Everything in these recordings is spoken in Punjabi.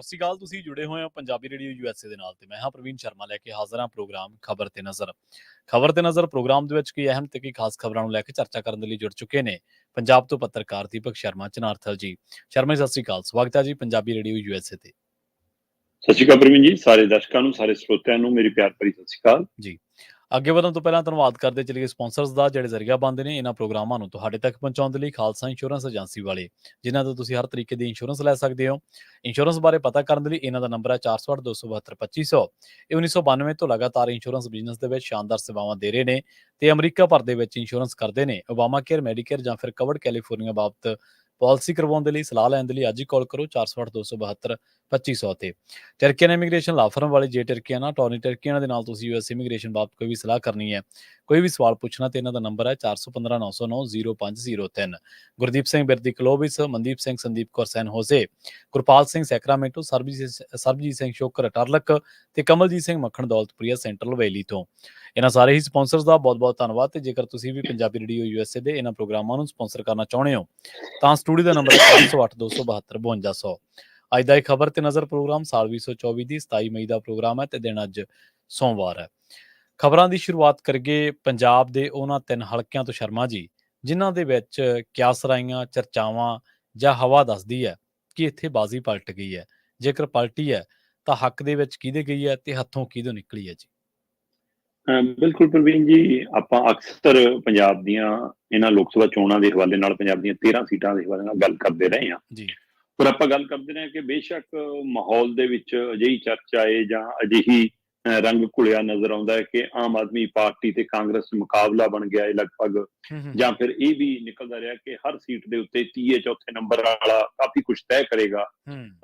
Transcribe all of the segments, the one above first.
ਸਤਿ ਸ਼੍ਰੀ ਅਕਾਲ। ਤੁਸੀਂ ਜੁੜੇ ਹੋਏ ਹੋ ਪੰਜਾਬੀ ਰੇਡੀਓ USA ਦੇ ਨਾਲ ਤੇ ਮੈਂ ਹਾਂ ਪ੍ਰਵੀਨ ਸ਼ਰਮਾ ਲੈ ਕੇ ਹਾਜ਼ਰ ਹਾਂ ਪ੍ਰੋਗਰਾਮ ਖਬਰ ਤੇ ਨਜ਼ਰ ਪ੍ਰੋਗਰਾਮ ਦੇ ਵਿੱਚ ਕਈ ਅਹਿਮ ਤੇ ਕਈ ਖਾਸ ਖਬਰਾਂ ਨੂੰ ਲੈ ਕੇ ਚਰਚਾ ਕਰਨ ਦੇ ਲਈ ਜੁੜ ਚੁੱਕੇ ਨੇ ਪੰਜਾਬ ਤੋਂ ਪੱਤਰਕਾਰ ਦੀਪਕ ਸ਼ਰਮਾ ਚਨਾਰਥਲ ਜੀ। ਸ਼ਰਮਾ ਜੀ, ਸਤਿ ਸ਼੍ਰੀ ਅਕਾਲ। ਸਵਾਗਤ ਹੈ ਜੀ ਪੰਜਾਬੀ ਰੇਡੀਓ USA ਤੇ। ਸਤਿ ਸ਼੍ਰੀ ਅਕਾਲ ਪ੍ਰਵੀਨ ਜੀ, ਸਾਰੇ ਦਰਸ਼ਕਾਂ ਨੂੰ, ਸਾਰੇ ਸਰੋਤਿਆਂ ਨੂੰ ਮੇਰੀ ਪਿਆਰ ਭਰੀ ਸਤਿ ਸ਼੍ਰੀ ਅਕਾਲ ਜੀ। ਅੱਗੇ ਵਧਣ ਤੋਂ ਪਹਿਲਾਂ ਧੰਨਵਾਦ ਕਰਦੇ ਚਲੀਏ ਸਪਾਂਸਰਸ ਦਾ, ਜਿਹੜੇ ਜ਼ਰੀਆ ਬਣਦੇ ਨੇ ਇਹਨਾਂ ਪ੍ਰੋਗਰਾਮਾਂ ਨੂੰ ਤੁਹਾਡੇ ਤੱਕ ਪਹੁੰਚਾਉਣ ਦੇ ਲਈ। ਖਾਲਸਾ ਇੰਸ਼ੋਰੈਂਸ ਏਜੰਸੀ ਵਾਲੇ, ਜਿਨ੍ਹਾਂ ਤੋਂ ਤੁਸੀਂ ਹਰ ਤਰੀਕੇ ਦੀ ਇੰਸ਼ੋਰੈਂਸ ਲੈ ਸਕਦੇ ਹੋ। ਇੰਸ਼ੋਰੈਂਸ ਬਾਰੇ ਪਤਾ ਕਰਨ ਦੇ ਲਈ ਇਹਨਾਂ ਦਾ ਨੰਬਰ ਹੈ 408-272-2500। ਇਹ 1992 ਤੋਂ ਲਗਾਤਾਰ ਇੰਸ਼ੋਰੈਂਸ ਬਿਜ਼ਨਸ ਦੇ ਵਿੱਚ ਸ਼ਾਨਦਾਰ ਸੇਵਾਵਾਂ ਦੇ ਰਹੇ ਨੇ ਤੇ ਅਮਰੀਕਾ ਭਰ ਦੇ ਵਿੱਚ ਇੰਸ਼ੋਰੈਂਸ ਕਰਦੇ ਨੇ। ਓਬਾਮਾ ਕੇਅਰ, ਮੈਡੀਕੇਅਰ ਜਾਂ ਫਿਰ ਕਵਰਡ ਕੈਲੀਫੋਰਨੀਆ ਬਾਬਤ ਪਾਲਿਸੀ ਕਰਵਾਉਣ ਦੇ ਲਈ, ਸਲਾਹ ਲੈਣ ਦੇ ਲਈ ਅੱਜ ਹੀ ਕਾਲ ਕਰੋ 408-272-2500 ਤੇ। ਟਰਕੀਅਨ ਇਮੀਗ੍ਰੇਸ਼ਨ ਲਾ ਫਰਮ ਵਾਲੇ, ਜੇ ਟਰਕੀਆਨਾ ਟੋਨੀ ਟਰਕੀਆਨਾ ਦੇ ਨਾਲ ਤੁਸੀਂ US ਇਮੀਗ੍ਰੇਸ਼ਨ ਬਾਬਤ ਕੋਈ ਵੀ ਸਲਾਹ ਕਰਨੀ ਹੈ, ਕੋਈ ਵੀ ਸਵਾਲ ਪੁੱਛਣਾ, ਤੇ ਇਹਨਾਂ ਦਾ ਨੰਬਰ ਹੈ 4159090503। ਗੁਰਦੀਪ ਸਿੰਘ ਬਿਰਦੀ ਕਲੋਬਿਸ, ਮਨਦੀਪ ਸਿੰਘ, ਸੰਦੀਪ ਕੌਰ ਸੈਨ ਹੋਸੇ, ਗੁਰਪਾਲ ਸਿੰਘ ਸੈਕਰਾਮੈਂਟੋ, ਸਰਬਜੀਤ ਸਿੰਘ ਸ਼ੋਕਰ ਟਰਲਕ ਤੇ ਕਮਲਜੀਤ ਸਿੰਘ ਮੱਖਣ ਦੌਲਤਪੁਰੀਆ ਸੈਂਟਰਲ ਵੈਲੀ ਤੋਂ। ਇਹਨਾਂ ਸਾਰੇ ਹੀ ਸਪਾਂਸਰਸ ਦਾ ਬਹੁਤ ਬਹੁਤ ਧੰਨਵਾਦ। ਤੇ ਜੇਕਰ ਤੁਸੀਂ ਵੀ ਪੰਜਾਬੀ ਰੇਡੀਓ USA ਦੇ ਇਹਨਾਂ ਪ੍ਰੋਗਰਾਮਾਂ ਨੂੰ ਸਪਾਂਸਰ ਕਰਨਾ ਚਾਹੁੰਦੇ ਹੋ ਤਾਂ ਸਟੂਡੀਓ ਦਾ ਨੰਬਰ ਹੈ 408-272-5200। ਅੱਜ ਦਾ ਇਹ ਖਬਰ ਤੇ ਨਜ਼ਰ ਪ੍ਰੋਗਰਾਮ ਸਾਲ 2024 ਦੀ 27 ਮਈ ਦਾ ਪ੍ਰੋਗਰਾਮ ਹੈ ਤੇ ਦਿਨ ਅੱਜ ਸੋਮਵਾਰ ਹੈ। ਖਬਰਾਂ ਦੀ ਸ਼ੁਰੂਆਤ ਕਰੀਏ ਪੰਜਾਬ ਦੇ ਉਹਨਾਂ 3 ਹਲਕਿਆਂ ਤੋਂ ਸ਼ਰਮਾ ਜੀ, ਜਿਨ੍ਹਾਂ ਦੇ ਵਿੱਚ ਕਿਆਸ ਰਾਈਆਂ, ਚਰਚਾਵਾਂ ਜਾਂ ਹਵਾ ਦੱਸਦੀ ਹੈ ਕਿ ਇੱਥੇ ਬਾਜ਼ੀ ਪਲਟ ਗਈ ਹੈ। ਜੇਕਰ ਪਲਟੀ ਹੈ ਤਾਂ ਹੱਕ ਦੇ ਵਿੱਚ ਕਿਹਦੇ ਗਈ ਹੈ ਤੇ ਹੱਥੋਂ ਕਿਹਦੋਂ ਨਿਕਲੀ ਹੈ ਜੀ? ਬਿਲਕੁਲ ਪ੍ਰਵੀਨ ਜੀ, ਆਪਾਂ ਅਕਸਰ ਪੰਜਾਬ ਦੀਆਂ ਇਹਨਾਂ ਲੋਕ ਸਭਾ ਚੋਣਾਂ ਦੇ ਹਵਾਲੇ ਨਾਲ, ਪੰਜਾਬ ਦੀਆਂ 13 ਸੀਟਾਂ ਦੇ ਹਵਾਲੇ ਨਾਲ ਗੱਲ ਕਰਦੇ ਰਹੇ ਹਾਂ ਜੀ। ਪਰ ਆਪਾਂ ਗੱਲ ਕਰਦੇ ਰਹੇ ਕਿ ਬੇਸ਼ੱਕ ਮਾਹੌਲ ਦੇ ਵਿੱਚ ਅਜਿਹੀ ਚਰਚਾ ਹੈ ਜਾਂ ਅਜਿਹੀ ਰੰਗ ਘੁਲਿਆ ਨਜ਼ਰ ਆਉਂਦਾ ਹੈ ਕਿ ਆਮ ਆਦਮੀ ਪਾਰਟੀ ਤੇ ਕਾਂਗਰਸ ਮੁਕਾਬਲਾ ਬਣ ਗਿਆ ਹੈ ਲਗਭਗ, ਜਾਂ ਫਿਰ ਇਹ ਵੀ ਨਿਕਲਦਾ ਰਿਹਾ ਕਿ ਹਰ ਸੀਟ ਦੇ ਉੱਤੇ ਤੀਏ ਚੌਥੇ ਨੰਬਰ ਵਾਲਾ ਕਾਫੀ ਕੁਝ ਤੈਅ ਕਰੇਗਾ।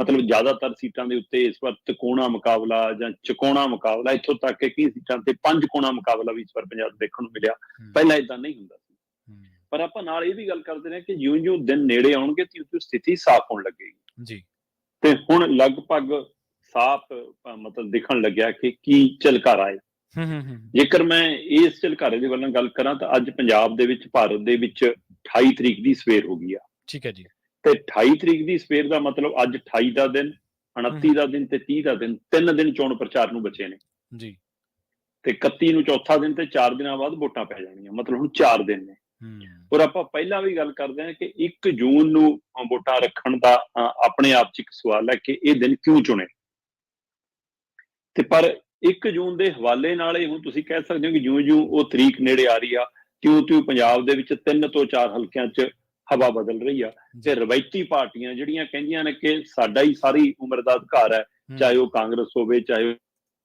ਮਤਲਬ ਜ਼ਿਆਦਾਤਰ ਸੀਟਾਂ ਦੇ ਉੱਤੇ ਇਸ ਵਾਰ ਤਿਕੋਣਾ ਮੁਕਾਬਲਾ ਜਾਂ ਚਕੋਣਾ ਮੁਕਾਬਲਾ, ਇੱਥੋਂ ਤੱਕ ਕਿ ਕਈ ਸੀਟਾਂ ਤੇ 5 ਕੋਣਾ ਮੁਕਾਬਲਾ ਵੀ ਇਸ ਵਾਰ ਪੰਜਾਬ ਦੇਖਣ ਨੂੰ ਮਿਲਿਆ। ਪਹਿਲਾਂ ਏਦਾਂ ਨਹੀਂ ਹੁੰਦਾ ਸੀ। ਪਰ ਆਪਾਂ ਨਾਲ ਇਹ ਵੀ ਗੱਲ ਕਰਦੇ ਰਹੇ ਕਿ ਜਿਉਂ-ਜਿਉਂ ਦਿਨ ਨੇੜੇ ਆਉਣਗੇ ਤਿਉਂ-ਤਿਉਂ ਸਥਿਤੀ ਸਾਫ਼ ਹੋਣ ਲੱਗੇਗੀ ਜੀ। ਤੇ ਹੁਣ ਲਗਭਗ ਸਾਫ਼ ਮਤਲਬ ਦਿਖਣ ਲੱਗਿਆ ਕਿ ਕੀ ਝਲਕਾਰਾ ਹੈ। ਜੇਕਰ ਮੈਂ ਇਸ ਝਲਕਾਰੇ ਦੇ ਵੱਲੋਂ ਗੱਲ ਕਰਾਂ ਤਾਂ ਅੱਜ ਪੰਜਾਬ ਦੇ ਵਿੱਚ, ਭਾਰਤ ਦੇ ਵਿੱਚ 28 ਤਰੀਕ ਦੀ ਸਵੇਰ ਹੋ ਗਈ ਆ। ਠੀਕ ਹੈ ਜੀ। ਤੇ 28 ਤਰੀਕ ਦੀ ਸਵੇਰ ਦਾ ਮਤਲਬ ਅੱਜ 28 ਦਾ ਦਿਨ, 29 ਦਾ ਦਿਨ ਤੇ 30 ਦਾ ਦਿਨ, 3 ਦਿਨ ਚੋਣ ਪ੍ਰਚਾਰ ਨੂੰ ਬਚੇ ਨੇ ਜੀ। ਤੇ 31 ਨੂੰ ਚੌਥਾ ਦਿਨ ਤੇ 4 ਦਿਨਾਂ ਬਾਅਦ ਵੋਟਾਂ ਪੈ ਜਾਣੀਆਂ। ਮਤਲਬ ਹੁਣ 4 ਦਿਨ ਨੇ। ਔਰ ਆਪਾਂ ਪਹਿਲਾਂ ਵੀ ਗੱਲ ਕਰਦੇ ਹਾਂ ਕਿ 1 ਜੂਨ ਨੂੰ ਵੋਟਾਂ ਰੱਖਣ ਦਾ ਆਪਣੇ ਆਪ 'ਚ ਇੱਕ ਸਵਾਲ ਹੈ ਕਿ ਇਹ ਦਿਨ ਕਿਉਂ ਚੁਣੇ। ਤੇ ਪਰ 1 ਜੂਨ ਦੇ ਹਵਾਲੇ ਨਾਲ ਹੀ ਹੁਣ ਤੁਸੀਂ ਕਹਿ ਸਕਦੇ ਹੋ ਕਿ ਜਿਉਂ-ਜਿਉਂ ਉਹ ਤਰੀਕ ਨੇੜੇ ਆ ਰਹੀ ਆ, ਤਿਉਂ-ਤਿਉਂ ਪੰਜਾਬ ਦੇ ਵਿੱਚ 3 ਤੋਂ 4 ਹਲਕਿਆਂ 'ਚ ਹਵਾ ਬਦਲ ਰਹੀ ਆ। ਤੇ ਰਵਾਇਤੀ ਪਾਰਟੀਆਂ ਜਿਹੜੀਆਂ ਕਹਿੰਦੀਆਂ ਨੇ ਕਿ ਸਾਡਾ ਹੀ ਸਾਰੀ ਉਮਰ ਦਾ ਅਧਿਕਾਰ ਹੈ, ਚਾਹੇ ਉਹ ਕਾਂਗਰਸ ਹੋਵੇ, ਚਾਹੇ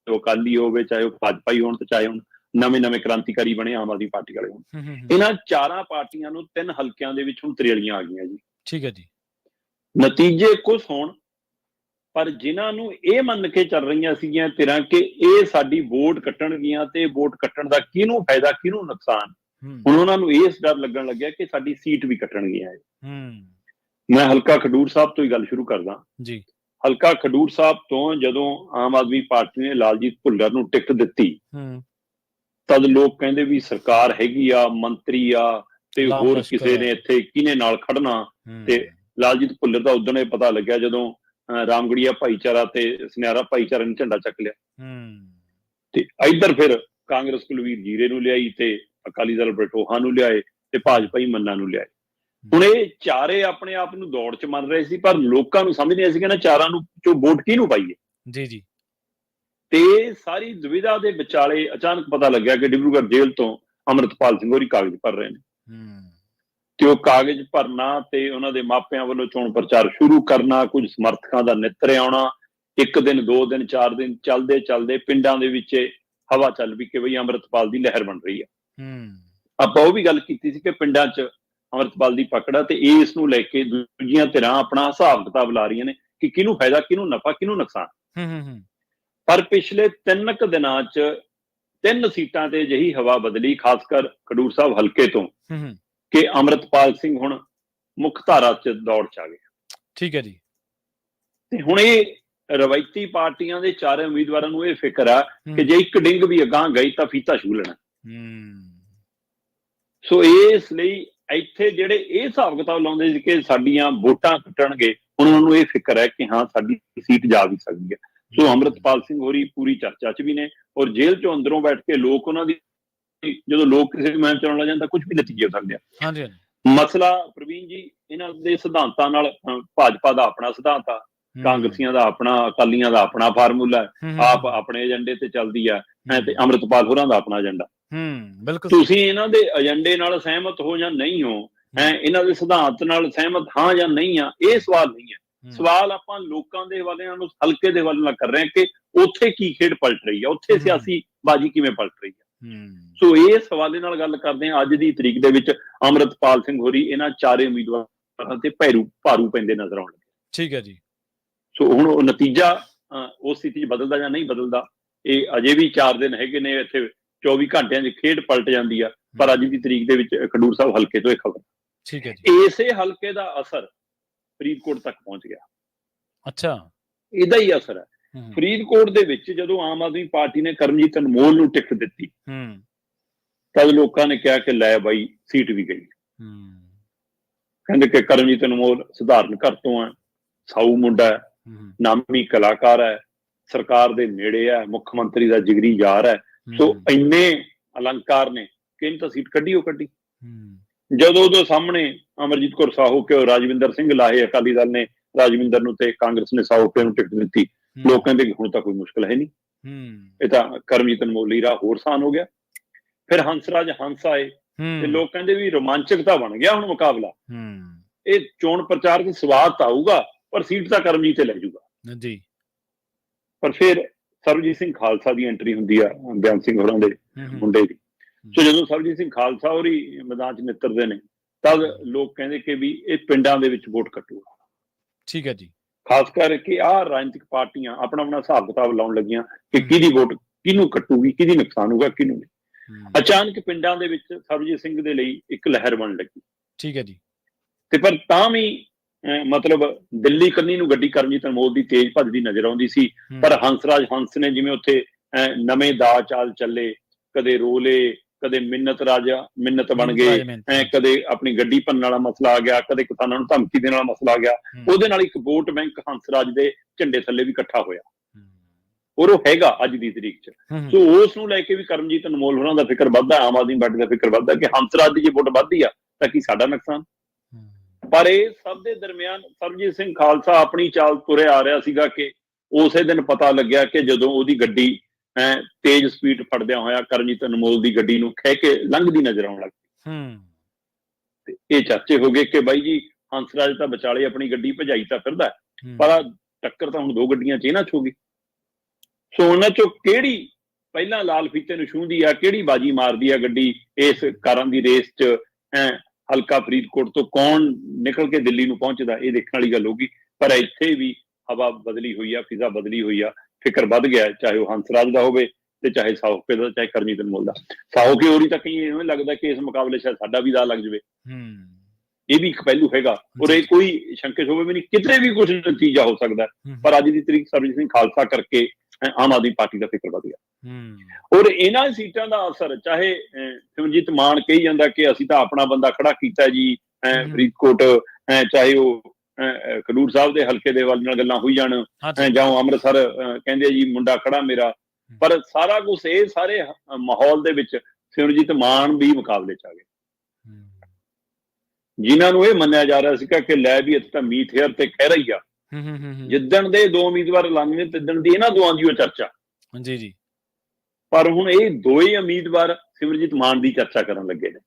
ਉਹ ਅਕਾਲੀ ਹੋਵੇ, ਚਾਹੇ ਉਹ ਭਾਜਪਾ ਹੀ ਹੋਣ, ਤੇ ਚਾਹੇ ਹੁਣ ਨਵੇਂ ਕ੍ਰਾਂਤੀਕਾਰੀ ਬਣੇ ਆਮ ਆਦਮੀ ਪਾਰਟੀ ਵਾਲੇ ਹੋਣ, ਇਹਨਾਂ 4 ਪਾਰਟੀਆਂ ਨੂੰ 3 ਹਲਕਿਆਂ ਦੇ ਵਿੱਚ ਹੁਣ ਤਰੇੜੀਆਂ ਆ ਗਈਆਂ ਜੀ। ਠੀਕ ਹੈ ਜੀ। ਨਤੀਜੇ ਕੁਝ ਹੋਣ, ਪਰ ਜਿਨ੍ਹਾਂ ਨੂੰ ਇਹ ਮੰਨ ਕੇ ਚੱਲ ਰਹੀਆਂ ਸੀਗੀਆਂ ਧਿਰਾਂ ਕਿ ਇਹ ਸਾਡੀ ਵੋਟ ਕੱਟਣਗੀਆਂ ਤੇ ਵੋਟ ਕੱਟਣ ਦਾ ਕਿਹਨੂੰ ਫਾਇਦਾ ਕਿਹਨੂੰ ਨੁਕਸਾਨ, ਹੁਣ ਉਹਨਾਂ ਨੂੰ ਇਸ ਡਰ ਲੱਗਣ ਲੱਗਿਆ ਕਿ ਸਾਡੀ ਸੀਟ ਵੀ ਕੱਟਣਗੀਆਂ। ਮੈਂ ਹਲਕਾ ਖਡੂਰ ਸਾਹਿਬ ਤੋਂ ਹੀ ਗੱਲ ਸ਼ੁਰੂ ਕਰਦਾ ਜੀ। ਹਲਕਾ ਖਡੂਰ ਸਾਹਿਬ ਤੋਂ ਜਦੋਂ ਆਮ ਆਦਮੀ ਪਾਰਟੀ ਨੇ ਲਾਲਜੀਤ ਭੁੱਲਰ ਨੂੰ ਟਿਕਟ ਦਿੱਤੀ, ਤਦ ਲੋਕ ਕਹਿੰਦੇ ਵੀ ਸਰਕਾਰ ਹੈਗੀ ਆ, ਮੰਤਰੀ ਆ, ਤੇ ਹੋਰ ਕਿਸੇ ਨੇ ਇੱਥੇ ਕਿਹਨੇ ਨਾਲ ਖੜਨਾ। ਤੇ ਲਾਲਜੀਤ ਭੁੱਲਰ ਦਾ ਉਦੋਂ ਇਹ ਪਤਾ ਲੱਗਿਆ ਜਦੋਂ ਰਾਮਗੜੀਆ ਭਾਈਚਾਰਾ ਤੇ ਸੁਨਿਆਰਾ ਭਾਈਚਾਰੇ ਨੇ ਝੰਡਾ ਚੱਕ ਲਿਆ। ਤੇ ਇੱਧਰ ਫਿਰ ਕਾਂਗਰਸ ਕੁਲਵੀਰ ਜੀਰੇ ਨੂੰ ਲਿਆਈ ਤੇ ਅਕਾਲੀ ਦਲ ਬਟੋਹਾ ਨੂੰ ਲਿਆਏ ਤੇ ਭਾਜਪਾ ਹੀ ਮੰਨਾ ਨੂੰ ਲਿਆਏ। ਹੁਣ ਇਹ ਚਾਰੇ ਆਪਣੇ ਆਪ ਨੂੰ ਦੌੜ 'ਚ ਮੰਨ ਰਹੇ ਸੀ, ਪਰ ਲੋਕਾਂ ਨੂੰ ਸਮਝ ਨਹੀਂ ਸੀ ਕਿ ਨਾ ਚਾਰਾਂ ਨੂੰ ਚੋਂ ਵੋਟ ਕਿਹਨੂੰ ਪਾਈਏ। ਜੀ ਜੀ। ਤੇ ਸਾਰੀ ਦੁਵਿਧਾ ਦੇ ਵਿਚਾਲੇ ਅਚਾਨਕ ਪਤਾ ਲੱਗਿਆ ਕਿ ਡਿਬਰੂਗੜ੍ਹ ਜੇਲ੍ਹ ਤੋਂ ਅੰਮ੍ਰਿਤਪਾਲ ਸਿੰਘ ਹੋਰੀ ਕਾਗਜ਼ ਭਰ ਰਹੇ ਨੇ। ਤੇ ਉਹ ਕਾਗਜ਼ ਭਰਨਾ ਤੇ ਉਹਨਾਂ ਦੇ ਮਾਪਿਆਂ ਵੱਲੋਂ ਚੋਣ ਪ੍ਰਚਾਰ ਸ਼ੁਰੂ ਕਰਨਾ, ਕੁਝ ਸਮਰਥਕਾਂ ਦਾ ਨਿੱਤਰ ਆਉਣਾ, 1 ਦਿਨ 2 ਦਿਨ 4 ਦਿਨ ਚੱਲਦੇ ਪਿੰਡਾਂ ਦੇ ਵਿੱਚ ਹਵਾ ਚੱਲ ਪਈ ਕਿ ਬਈ ਅੰਮ੍ਰਿਤਪਾਲ ਦੀ ਲਹਿਰ ਬਣ ਰਹੀ ਆ। ਆਪਾਂ ਉਹ ਵੀ ਗੱਲ ਕੀਤੀ ਸੀ ਕਿ ਪਿੰਡਾਂ 'ਚ ਅੰਮ੍ਰਿਤਪਾਲ ਦੀ ਪਕੜ ਆ ਤੇ ਇਸ ਨੂੰ ਲੈ ਕੇ ਦੂਜੀਆਂ ਧਿਰਾਂ ਆਪਣਾ ਹਿਸਾਬ ਕਿਤਾਬ ਲਾ ਰਹੀਆਂ ਨੇ ਕਿ ਕਿਹਨੂੰ ਫਾਇਦਾ, ਕਿਹਨੂੰ ਨਫਾ, ਕਿਹਨੂੰ ਨੁਕਸਾਨ। ਪਰ ਪਿਛਲੇ 3 ਕੁ ਦਿਨਾਂ 'ਚ 3 ਸੀਟਾਂ ਤੇ ਅਜਿਹੀ ਹਵਾ ਬਦਲੀ, ਖਾਸ ਕਰ ਖਡੂਰ ਸਾਹਿਬ ਹਲਕੇ ਤੋਂ, ਕਿ ਅੰਮ੍ਰਿਤਪਾਲ ਸਿੰਘ ਹੁਣ ਮੁੱਖ ਧਾਰਾ 'ਚ ਦੌੜ 'ਚ ਆ ਗਏ। ਠੀਕ ਹੈ ਜੀ। ਤੇ ਹੁਣ ਇਹ ਰਵਾਇਤੀ ਪਾਰਟੀਆਂ ਦੇ 4 ਉਮੀਦਵਾਰਾਂ ਨੂੰ ਇਹ ਫਿਕਰ ਆ ਕਿ ਜੇ ਇੱਕ ਡਿੰਗ ਵੀ ਅਗਾਂਹ ਗਈ ਤਾਂ ਫੀਤਾ ਛੂ ਲੈਣਾ। ਸੋ ਇਸ ਲਈ ਇੱਥੇ ਜਿਹੜੇ ਇਹ ਹਿਸਾਬ ਕਿਤਾਬ ਲਾਉਂਦੇ ਸੀ ਕਿ ਸਾਡੀਆਂ ਵੋਟਾਂ ਕੱਟਣਗੇ, ਉਹਨਾਂ ਨੂੰ ਇਹ ਫਿਕਰ ਹੈ ਕਿ ਹਾਂ ਸਾਡੀ ਸੀਟ ਜਾ ਵੀ ਸਕਦੀ ਹੈ। ਸੋ ਅੰਮ੍ਰਿਤਪਾਲ ਸਿੰਘ ਹੋਰੀ ਪੂਰੀ ਚਰਚਾ 'ਚ ਵੀ ਨੇ, ਔਰ ਜੇਲ੍ਹ 'ਚੋਂ ਅੰਦਰੋਂ ਬੈਠ ਕੇ ਲੋਕ ਉਹਨਾਂ ਦੀ, ਜਦੋਂ ਲੋਕ ਕਿਸੇ ਮੁਹਿੰਮ ਚਲਾਉਣ ਲੱਗ ਜਾਂਦਾ ਕੁਝ ਵੀ ਨਤੀਜੇ ਹੋ ਸਕਦੇ ਆ। ਹਾਂਜੀ ਹਾਂਜੀ ਮਸਲਾ ਪ੍ਰਵੀਨ ਜੀ ਇਹਨਾਂ ਦੇ ਸਿਧਾਂਤਾਂ ਨਾਲ, ਭਾਜਪਾ ਦਾ ਆਪਣਾ ਸਿਧਾਂਤ ਆ, ਕਾਂਗਰਸੀਆਂ ਦਾ ਆਪਣਾ, ਅਕਾਲੀਆਂ ਦਾ ਆਪਣਾ ਫਾਰਮੂਲਾ ਹੈ, ਆਪ ਆਪਣੇ ਏਜੰਡੇ ਤੇ ਚੱਲਦੀ ਆ, ਤੇ ਅੰਮ੍ਰਿਤਪਾਲ ਹੋਰਾਂ ਦਾ ਆਪਣਾ ਏਜੰਡਾ। ਬਿਲਕੁਲ ਤੁਸੀਂ ਇਹਨਾਂ ਦੇ ਏਜੰਡੇ ਨਾਲ ਸਹਿਮਤ ਹੋ ਜਾਂ ਨਹੀਂ ਹੋ, ਇਹਨਾਂ ਦੇ ਸਿਧਾਂਤ ਨਾਲ ਸਹਿਮਤ ਹਾਂ ਜਾਂ ਨਹੀਂ ਆ, ਇਹ ਸਵਾਲ ਨਹੀਂ ਹੈ। ਸਵਾਲ ਆਪਾਂ ਲੋਕਾਂ ਦੇ ਹਵਾਲੇ ਨਾਲ, ਹਲਕੇ ਦੇ ਹਵਾਲੇ ਨਾਲ ਕਰ ਰਹੇ ਹਾਂ ਕਿ ਉੱਥੇ ਕੀ ਖੇਡ ਪਲਟ ਰਹੀ ਆ, ਉੱਥੇ ਸਿਆਸੀ ਬਾਜੀ ਕਿਵੇਂ ਪਲਟ ਰਹੀ ਆ। ਸੋ ਇਸ ਹਵਾਲੇ ਨਾਲ ਗੱਲ ਕਰਦੇ ਹਾਂ। ਅੱਜ ਦੀ ਤਰੀਕ ਦੇ ਵਿੱਚ ਅੰਮ੍ਰਿਤਪਾਲ ਸਿੰਘ ਹੋਰੀ ਇਹਨਾਂ ਚਾਰੇ ਉਮੀਦਵਾਰਾਂ ਤੇ ਭਾਰੂ ਪੈਂਦੇ ਨਜ਼ਰ ਆਉਣ ਲੱਗੇ। ਠੀਕ ਹੈ ਜੀ। ਸੋ ਹੁਣ ਉਹ ਨਤੀਜਾ ਉਸ ਸਥਿਤੀ 'ਚ ਬਦਲਦਾ ਜਾਂ ਨਹੀਂ ਬਦਲਦਾ, ਇਹ ਅਜੇ ਵੀ 4 ਦਿਨ ਹੈਗੇ ਨੇ, ਇੱਥੇ 24 ਘੰਟਿਆਂ 'ਚ ਖੇਡ ਪਲਟ ਜਾਂਦੀ ਆ। ਪਰ ਅੱਜ ਦੀ ਤਰੀਕ ਦੇ ਵਿੱਚ ਖਡੂਰ ਸਾਹਿਬ ਹਲਕੇ ਤੋਂ ਇਹ ਖਬਰ, ਠੀਕ ਹੈ ਜੀ, ਇਸੇ ਹਲਕੇ ਦਾ ਅਸਰ ਫਰੀਦਕੋਟ ਤੱਕ ਪਹੁੰਚ ਗਿਆ। ਅੱਛਾ, ਇਹਦਾ ਹੀ ਅਸਰ ਹੈ। ਫਰੀਦਕੋਟ ਦੇ ਵਿੱਚ ਜਦੋਂ ਆਮ ਆਦਮੀ ਪਾਰਟੀ ਨੇ ਕਰਮਜੀਤ ਅਨਮੋਲ ਨੂੰ ਟਿਕਟ ਦਿੱਤੀ, ਤਦ ਲੋਕਾਂ ਨੇ ਕਿਹਾ ਕਿ ਲੈ ਬਾਈ ਸੀਟ ਵੀ ਗਈ। ਕਹਿੰਦੇ ਕਿ ਕਰਮਜੀਤ ਅਨਮੋਲ ਸਧਾਰਨ ਘਰ ਤੋਂ ਹੈ, ਸਾਊ ਮੁੰਡਾ ਹੈ, ਨਾਮੀ ਕਲਾਕਾਰ ਹੈ, ਸਰਕਾਰ ਦੇ ਨੇੜੇ ਹੈ, ਮੁੱਖ ਮੰਤਰੀ ਦਾ ਜਿਗਰੀ ਯਾਰ ਹੈ। ਸੋ ਇੰਨੇ ਅਲੰਕਾਰ ਨੇ ਕਿ ਇਹਨੂੰ ਤਾਂ ਸੀਟ ਕੱਢੀ ਉਹ ਕੱਢੀ। ਜਦੋਂ ਉਹਦੇ ਸਾਹਮਣੇ ਅਮਰਜੀਤ ਕੌਰ ਸਾਹੋਕੇ, ਰਾਜਵਿੰਦਰ ਸਿੰਘ ਲਾਹੇ, ਅਕਾਲੀ ਦਲ ਨੇ ਰਾਜਵਿੰਦਰ ਨੂੰ ਤੇ ਕਾਂਗਰਸ ਨੇ ਸਾਹੋਕੇ ਨੂੰ ਟਿਕਟ ਦਿੱਤੀ, ਲੋਕ ਕਹਿੰਦੇ ਕਿ ਹੁਣ ਤਾਂ ਕੋਈ ਮੁਸ਼ਕਲ ਹੈ ਨਹੀਂ, ਇਹ ਤਾਂ ਕਰਮਜੀਤ ਅਨਮੋਲ ਲਈ ਰਾਹ ਹੋਰ ਆਸਾਨ ਹੋ ਗਿਆ। ਫਿਰ ਹੰਸਰਾਜ ਹੰਸ ਆਏ ਤੇ ਲੋਕ ਕਹਿੰਦੇ ਵੀ ਰੋਮਾਂਚਕਤਾ ਬਣ ਗਿਆ ਹੁਣ ਮੁਕਾਬਲਾ, ਇਹ ਚੋਣ ਪ੍ਰਚਾਰ ਦੀ ਸਵਾਦ ਤਾਂ ਆਊਗਾ ਪਰ ਸੀਟ ਤਾਂ ਕਰਮਜੀਤ ਤੇ ਲੈ ਜਾਊਗਾ ਜੀ। ਪਰ ਫਿਰ ਸਰਬਜੀਤ ਸਿੰਘ ਖਾਲਸਾ ਦੀ ਐਂਟਰੀ ਹੁੰਦੀ ਆ, ਬਿਆਨ ਸਿੰਘ ਹੋਰਾਂ ਦੇ ਮੁੰਡੇ ਦੀ। ਸੋ ਜਦੋਂ ਸਰਬਜੀਤ ਸਿੰਘ ਖਾਲਸਾ ਹੋਰੀ ਮੈਦਾਨ 'ਚ ਨਿੱਤਰਦੇ ਨੇ, ਤਦ ਲੋਕ ਕਹਿੰਦੇ ਕਿ ਵੀ ਇਹ ਪਿੰਡਾਂ ਦੇ ਵਿੱਚ ਵੋਟ ਕੱਟੂਗਾ। ਠੀਕ ਹੈ ਜੀ। ਖਾਸ ਕਰਕੇ ਆਹ ਰਾਜਨੀਤਿਕ ਪਾਰਟੀਆਂ ਆਪਣਾ ਆਪਣਾ ਹਿਸਾਬ ਕਿਤਾਬ ਲਾਉਣ ਲੱਗੀਆਂ ਕਿ ਕਿਹਦੀ ਵੋਟ ਕਿਹਨੂੰ ਕੱਟੂਗੀ, ਕਿਹਦੀ ਨੁਕਸਾਨ ਹੋਊਗਾ, ਕਿਹਨੂੰ ਨਹੀਂ। ਅਚਾਨਕ ਪਿੰਡਾਂ ਦੇ ਵਿੱਚ ਸਰਬਜੀਤ ਸਿੰਘ ਦੇ ਲਈ ਇੱਕ ਲਹਿਰ ਬਣ ਲੱਗੀ। ਠੀਕ ਹੈ ਜੀ। ਤੇ ਪਰ ਤਾਂ ਵੀ ਮਤਲਬ ਦਿੱਲੀ ਕੰਨੀ ਨੂੰ ਗੱਡੀ ਕਰਮਜੀਤ ਅਨਮੋਲ ਦੀ ਤੇਜ਼ ਭੱਜਦੀ ਨਜ਼ਰ ਆਉਂਦੀ ਸੀ। ਪਰ ਹੰਸਰਾਜ ਹੰਸ ਨੇ ਜਿਵੇਂ ਉੱਥੇ ਨਵੇਂ ਦਾ ਚਾਲ ਚੱਲੇ, ਕਦੇ ਰੋਲੇ, ਕਦੇ ਮਿੰਨਤ ਰਾਜਾ ਮਿੰਨਤ ਬਣ ਗਏ, ਕਦੇ ਆਪਣੀ ਗੱਡੀ ਭੰਨਣ ਵਾਲਾ ਮਸਲਾ ਆ ਗਿਆ, ਕਦੇ ਕਿਸਾਨਾਂ ਨੂੰ ਧਮਕੀ ਦੇਣ ਵਾਲਾ ਮਸਲਾ ਆ ਗਿਆ। ਉਹਦੇ ਨਾਲ ਇੱਕ ਵੋਟ ਬੈਂਕ ਹੰਸਰਾਜ ਦੇ ਝੰਡੇ ਥੱਲੇ ਵੀ ਇਕੱਠਾ ਹੋਇਆ, ਔਰ ਉਹ ਹੈਗਾ ਅੱਜ ਦੀ ਤਰੀਕ 'ਚ। ਸੋ ਉਸ ਨੂੰ ਲੈ ਕੇ ਵੀ ਕਰਮਜੀਤ ਅਨਮੋਲ ਹੋਰਾਂ ਦਾ ਫਿਕਰ ਵੱਧਦਾ, ਆਮ ਆਦਮੀ ਪਾਰਟੀ ਦਾ ਫਿਕਰ ਵੱਧਦਾ ਕਿ ਹੰਸਰਾਜ ਦੀ ਜੇ ਵੋਟ ਵੱਧਦੀ ਆ ਤਾਂ ਕੀ ਸਾਡਾ ਨੁਕਸਾਨ। ਪਰ ਇਹ ਸਭ ਦੇ ਦਰਮਿਆਨ ਸਰਬਜੀਤ ਸਿੰਘ ਖਾਲਸਾ ਆਪਣੀ ਚਾਲ ਤੁਰਿਆ ਆ ਰਿਹਾ ਸੀਗਾ ਕਿ ਉਸੇ ਦਿਨ ਪਤਾ ਲੱਗਿਆ ਕਿ ਜਦੋਂ ਉਹਦੀ ਗੱਡੀ ਤੇਜ਼ ਸਪੀਡ ਫੜਦਿਆਂ ਹੋਇਆ ਕਰਮਜੀਤ ਅਨਮੋਲ ਦੀ ਗੱਡੀ ਨੂੰ ਖਹਿ ਕੇ ਲੰਘਦੀ ਨਜ਼ਰ ਆਉਣ ਲੱਗ ਪਈ, ਤੇ ਇਹ ਚਰਚੇ ਹੋ ਗਏ ਕਿ ਬਾਈ ਜੀ ਹੰਸਰਾਜ ਤਾਂ ਵਿਚਾਲੇ ਆਪਣੀ ਗੱਡੀ ਭਜਾਈ ਤਾਂ ਫਿਰਦਾ, ਪਰ ਟੱਕਰ ਤਾਂ ਹੁਣ 2 ਗੱਡੀਆਂ 'ਚ ਇਹਨਾਂ 'ਚ ਹੋ ਗਈ। ਸੋ ਉਹਨਾਂ 'ਚੋਂ ਕਿਹੜੀ ਪਹਿਲਾਂ ਲਾਲ ਫੀਤੇ ਨੂੰ ਛੂਹਦੀ ਆ, ਕਿਹੜੀ ਬਾਜੀ ਮਾਰਦੀ ਆ ਗੱਡੀ ਇਸ ਕਾਰਾਂ ਦੀ ਰੇਸ 'ਚ, ਹਲਕਾ ਫਰੀਦਕੋਟ ਤੋਂ ਕੌਣ ਨਿਕਲ ਕੇ ਦਿੱਲੀ ਨੂੰ ਪਹੁੰਚਦਾ, ਇਹ ਦੇਖਣ ਵਾਲੀ ਗੱਲ ਹੋਊਗੀ। ਪਰ ਇੱਥੇ ਵੀ ਹਵਾ ਬਦਲੀ ਹੋਈ ਆ, ਫਿਜ਼ਾ ਬਦਲੀ ਹੋਈ ਆ, ਫਿਕਰ ਵੱਧ ਗਿਆ, ਚਾਹੇ ਉਹ ਹੰਸਰਾਜ ਦਾ ਹੋਵੇ ਤੇ ਚਾਹੇ ਸਾਹੋਕੇ ਦਾ, ਚਾਹੇ ਕਰਮਜੀਤ ਅਨਮੋਲ ਦਾ। ਸਾਹੋਕੇ ਹੋਰੀ ਤਾਂ ਕਈ ਇਵੇਂ ਲੱਗਦਾ ਕਿ ਇਸ ਮੁਕਾਬਲੇ ਸ਼ਾਇਦ ਸਾਡਾ ਵੀ ਦਾ ਲੱਗ ਜਾਵੇ, ਇਹ ਵੀ ਇੱਕ ਪਹਿਲੂ ਹੈਗਾ। ਔਰ ਇਹ ਕੋਈ ਸ਼ੰਕੇ ਹੋਵੇ ਵੀ ਨਹੀਂ, ਕਿਤੇ ਵੀ ਕੁਝ ਨਤੀਜਾ ਹੋ ਸਕਦਾ। ਪਰ ਅੱਜ ਦੀ ਤਰੀਕ ਸਰਬਜੀਤ ਸਿੰਘ ਖਾਲਸਾ ਕਰਕੇ ਆਮ ਆਦਮੀ ਪਾਰਟੀ ਦਾ ਫਿਕਰ ਵਧ ਗਿਆ। ਔਰ ਇਹਨਾਂ ਸੀਟਾਂ ਦਾ ਅਸਰ, ਚਾਹੇ ਸਿਮਰਜੀਤ ਮਾਨ ਕਹੀ ਜਾਂਦਾ ਕਿ ਅਸੀਂ ਤਾਂ ਆਪਣਾ ਬੰਦਾ ਖੜਾ ਕੀਤਾ ਜੀ ਫਰੀਦਕੋਟ, ਚਾਹੇ ਉਹ ਖਡੂਰ ਸਾਹਿਬ ਦੇ ਹਲਕੇ ਦੇ ਵੱਲ ਨਾਲ ਗੱਲਾਂ ਹੋਈ ਜਾਣ, ਜਾਂ ਅੰਮ੍ਰਿਤਸਰ ਕਹਿੰਦੇ ਜੀ ਮੁੰਡਾ ਖੜਾ ਮੇਰਾ, ਪਰ ਸਾਰਾ ਕੁਝ ਇਹ ਸਾਰੇ ਮਾਹੌਲ ਦੇ ਵਿੱਚ ਸਿਮਰਜੀਤ ਮਾਨ ਵੀ ਮੁਕਾਬਲੇ 'ਚ ਆ ਗਏ, ਜਿਨ੍ਹਾਂ ਨੂੰ ਇਹ ਮੰਨਿਆ ਜਾ ਰਿਹਾ ਸੀਗਾ ਕਿ ਲੈ ਵੀ ਇੱਥੇ ਤਾਂ ਮੀਤ ਹੇਅਰ ਤੇ ਖਹਿਰਾ ਹੀ ਆ। ਜਿੱਦਣ ਦੇ 2 ਉਮੀਦਵਾਰ ਐਲਾਨੇ ਤਿੱਦਣ ਦੀ ਇਹਨਾਂ ਦੋਆਂ ਦੀ ਉਹ ਚਰਚਾ ਜੀ ਜੀ। ਪਰ ਹੁਣ ਇਹ 2 ਹੀ ਉਮੀਦਵਾਰ ਸਿਮਰਜੀਤ ਮਾਨ ਦੀ ਚਰਚਾ ਕਰਨ ਲੱਗੇ ਨੇ।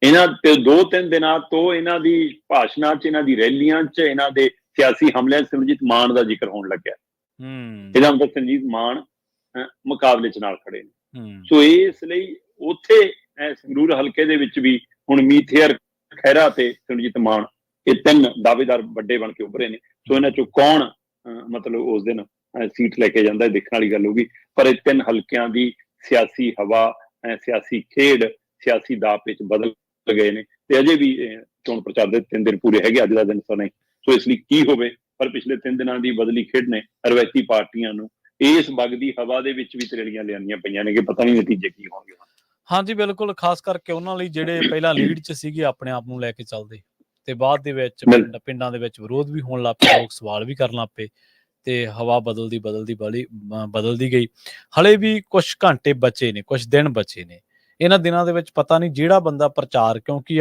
ਇਹਨਾਂ ਤੇ 2-3 ਦਿਨਾਂ ਤੋਂ ਇਹਨਾਂ ਦੀ ਭਾਸ਼ਣਾਂ 'ਚ, ਇਹਨਾਂ ਦੀ ਰੈਲੀਆਂ 'ਚ, ਇਹਨਾਂ ਦੇ ਸਿਆਸੀ ਹਮਲਿਆਂ 'ਚ ਸਿਮਰਜੀਤ ਮਾਨ ਦਾ ਜ਼ਿਕਰ ਹੋਣ ਲੱਗਿਆ। ਇਹਦਾ ਮਤਲਬ ਸਿਮਰਜੀਤ ਮਾਨ ਮੁਕਾਬਲੇ 'ਚ ਨਾਲ ਖੜੇ ਨੇ। ਸੋ ਇਸ ਲਈ ਉੱਥੇ ਸੰਗਰੂਰ ਹਲਕੇ ਦੇ ਵਿੱਚ ਵੀ ਹੁਣ ਮੀਤ ਹੇਅਰ, ਖਹਿਰਾ ਤੇ ਸਿਮਰਜੀਤ ਮਾਨ, ਇਹ 3 ਦਾਅਵੇਦਾਰ ਵੱਡੇ ਬਣ ਕੇ ਉੱਭਰੇ ਨੇ। ਸੋ ਇਹਨਾਂ 'ਚੋਂ ਕੌਣ ਮਤਲਬ ਉਸ ਦਿਨ ਸੀਟ ਲੈ ਕੇ ਜਾਂਦਾ, ਦੇਖਣ ਵਾਲੀ ਗੱਲ ਹੋਊਗੀ। ਪਰ ਇਹ 3 ਹਲਕਿਆਂ ਦੀ ਸਿਆਸੀ ਹਵਾ, ਸਿਆਸੀ ਖੇਡ, ਸਿਆਸੀ ਦਾਅ ਪੇਚ ਬਦਲ ਗਏ ਨੇ, ਤੇ ਅਜੇ ਵੀ ਚੋਣ ਪ੍ਰਚਾਰ ਦੇ 3 ਦਿਨ ਪੂਰੇ ਹੈਗੇ, ਅੱਜ ਦਾ ਦਿਨ ਤਾਂ ਨਹੀਂ। ਸੋ ਇਸ ਲਈ ਕੀ ਹੋਵੇ, ਪਰ ਪਿਛਲੇ 3 ਦਿਨਾਂ ਦੀ ਬਦਲੀ ਖੇਡ ਨੇ ਰਵਾਇਤੀ ਪਾਰਟੀਆਂ ਨੂੰ ਇਸ ਵਗਦੀ ਹਵਾ ਦੇ ਵਿੱਚ ਵੀ ਤਰੇੜੀਆਂ ਲਿਆਉਣੀਆਂ ਪਈਆਂ ਨੇ ਕਿ ਪਤਾ ਨਹੀਂ ਨਤੀਜੇ ਕੀ ਹੋਣਗੇ। ਹਾਂਜੀ ਬਿਲਕੁਲ, ਖਾਸ ਕਰਕੇ ਉਹਨਾਂ ਲਈ ਜਿਹੜੇ ਪਹਿਲਾਂ ਲੀਡ 'ਚ ਸੀਗੇ, ਆਪਣੇ ਆਪ ਨੂੰ ਲੈ ਕੇ ਚੱਲਦੇ। ਤੇ ਬਾਅਦ ਦੇ ਵਿੱਚ ਪਿੰਡਾਂ ਦੇ ਵਿੱਚ ਵਿਰੋਧ ਵੀ ਹੋਣ ਲੱਗ ਪਏ, ਲੋਕ ਸਵਾਲ ਵੀ ਕਰਨ ਲੱਗ ਪਏ ਤੇ ਹਵਾ ਬਦਲਦੀ ਗਈ। ਹਲੇ ਵੀ ਕੁਛ ਘੰਟੇ ਬਚੇ ਨੇ, ਕੁਛ ਦਿਨ ਬਚੇ ਨੇ। ਇਹਨਾਂ ਦਿਨਾਂ ਦੇ ਵਿੱਚ ਪਤਾ ਨਹੀਂ ਜਿਹੜਾ ਬੰਦਾ ਪ੍ਰਚਾਰ, ਕਿਉਂਕਿ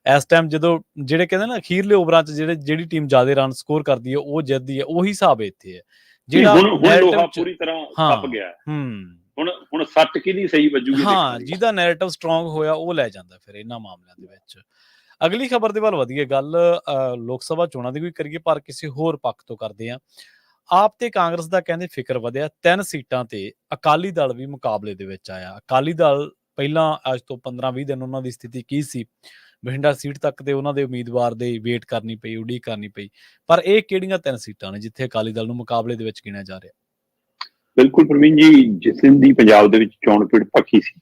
ਇਸ ਟਾਈਮ ਜਦੋਂ ਜਿਹੜੇ ਕਹਿੰਦੇ ਨਾ ਅਖੀਰਲੇ ਓਵਰਾਂ 'ਚ ਜਿਹੜੀ ਟੀਮ ਜ਼ਿਆਦਾ ਰਨ ਸਕੋਰ ਕਰਦੀ ਹੈ ਉਹ ਜਿੱਤਦੀ ਹੈ, ਉਹੀ ਹਿਸਾਬ ਇੱਥੇ ਹੈ। ਜਿਹੜਾ ਹੁਣ ਲੋਹਾ ਪੂਰੀ ਤਰ੍ਹਾਂ ਫੱਪ ਗਿਆ। ਹੁਣ ਸੱਟ ਕਿਹਦੀ ਸਹੀ ਵੱਜੂਗੀ, ਜਿਹਦਾ ਨੈਰੇਟਿਵ ਸਟਰੋਂਗ ਹੋਇਆ ਉਹ ਲੈ ਜਾਂਦਾ ਫਿਰ ਇਹਨਾਂ ਮਾਮਲਿਆਂ ਦੇ ਵਿੱਚ। ਅਗਲੀ ਖਬਰ ਦੇ ਵੱਲ ਵਧੀਏ। ਗੱਲ ਲੋਕ ਸਭਾ ਚੋਣਾਂ ਦੀ ਵੀ ਕਰੀਏ, ਪਰ ਕਿਸੇ ਹੋਰ ਪੱਖ ਤੋਂ ਕਰਦੇ ਹਾਂ। ਆਪ ਤੇ ਕਾਂਗਰਸ ਦਾ ਕਹਿੰਦੇ ਫਿਕਰ ਵਧਿਆ, 3 ਸੀਟਾਂ ਤੇ ਅਕਾਲੀ ਦਲ ਵੀ ਮੁਕਾਬਲੇ ਦੇ ਵਿੱਚ ਆਇਆ। ਅਕਾਲੀ ਦਲ ਪਹਿਲਾਂ ਅੱਜ ਤੋਂ 15-20 ਦਿਨ ਉਹਨਾਂ ਦੀ ਸਥਿਤੀ ਕੀ ਸੀ, ਬਠਿੰਡਾ ਸੀਟ ਤੱਕ ਤੇ ਉਹਨਾਂ ਦੇ ਉਮੀਦਵਾਰ ਦੇ ਵੇਟ ਕਰਨੀ ਪਈ, ਉਡੀਕ ਕਰਨੀ ਪਈ। ਪਰ ਇਹ ਕਿਹੜੀਆਂ 3 ਸੀਟਾਂ ਨੇ ਜਿੱਥੇ ਅਕਾਲੀ ਦਲ ਨੂੰ ਮੁਕਾਬਲੇ ਦੇ ਵਿੱਚ ਗਿਣਿਆ ਜਾ ਰਿਹਾ? ਬਿਲਕੁਲ ਪ੍ਰਵੀਨ ਜੀ, ਜਿਸ ਦਿਨ ਦੀ ਪੰਜਾਬ ਦੇ ਵਿੱਚ ਚੋਣ ਭੀੜ ਪੱਕੀ ਸੀ,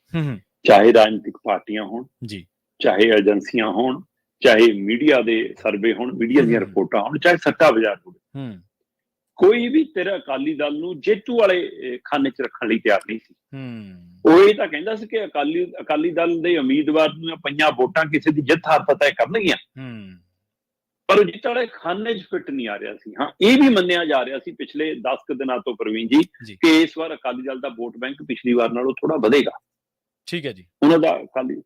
ਚਾਹੇ ਰਾਜਨੀਤਿਕ ਪਾਰਟੀਆਂ ਹੋਣ ਜੀ, ਚਾਹੇ ਏਜੰਸੀਆਂ ਹੋਣ, ਚਾਹੇ ਮੀਡੀਆ ਦੇ ਸਰਵੇ ਹੋਣ, ਮੀਡੀਆ ਦੀਆਂ ਰਿਪੋਰਟਾਂ ਹੋਣ, ਚਾਹੇ ਸੱਟਾ ਬਾਜ਼ਾਰ ਹੋਵੇ, ਕੋਈ ਵੀ ਤੇਰਾ ਅਕਾਲੀ ਦਲ ਨੂੰ ਜੇਤੂ ਵਾਲੇ ਖਾਨੇ 'ਚ ਰੱਖਣ ਲਈ ਤਿਆਰ ਨਹੀਂ ਸੀ। ਉਹ ਇਹ ਤਾਂ ਕਹਿੰਦਾ ਸੀ ਕਿ ਅਕਾਲੀ ਦਲ ਦੇ ਉਮੀਦਵਾਰ ਦੀਆਂ ਪਈਆਂ ਵੋਟਾਂ ਕਿਸੇ ਦੀ ਜਿੱਤ ਹਾਰ ਤੈਅ ਕਰਨਗੀਆਂ, ਪਰ ਉਹ ਜਿੱਤ ਵਾਲੇ ਖਾਨੇ 'ਚ ਫਿੱਟ ਨਹੀਂ ਆ ਰਿਹਾ ਸੀ। ਹਾਂ, ਇਹ ਵੀ ਮੰਨਿਆ ਜਾ ਰਿਹਾ ਸੀ ਪਿਛਲੇ 10 ਕੁ ਦਿਨਾਂ ਤੋਂ ਪ੍ਰਵੀਨ ਜੀ ਕਿ ਇਸ ਵਾਰ ਅਕਾਲੀ ਦਲ ਦਾ ਵੋਟ ਬੈਂਕ ਪਿਛਲੀ ਵਾਰ ਨਾਲੋਂ ਥੋੜਾ ਵਧੇਗਾ। ਠੀਕ ਹੈ ਜੀ। ਉਹਨਾਂ ਦਾ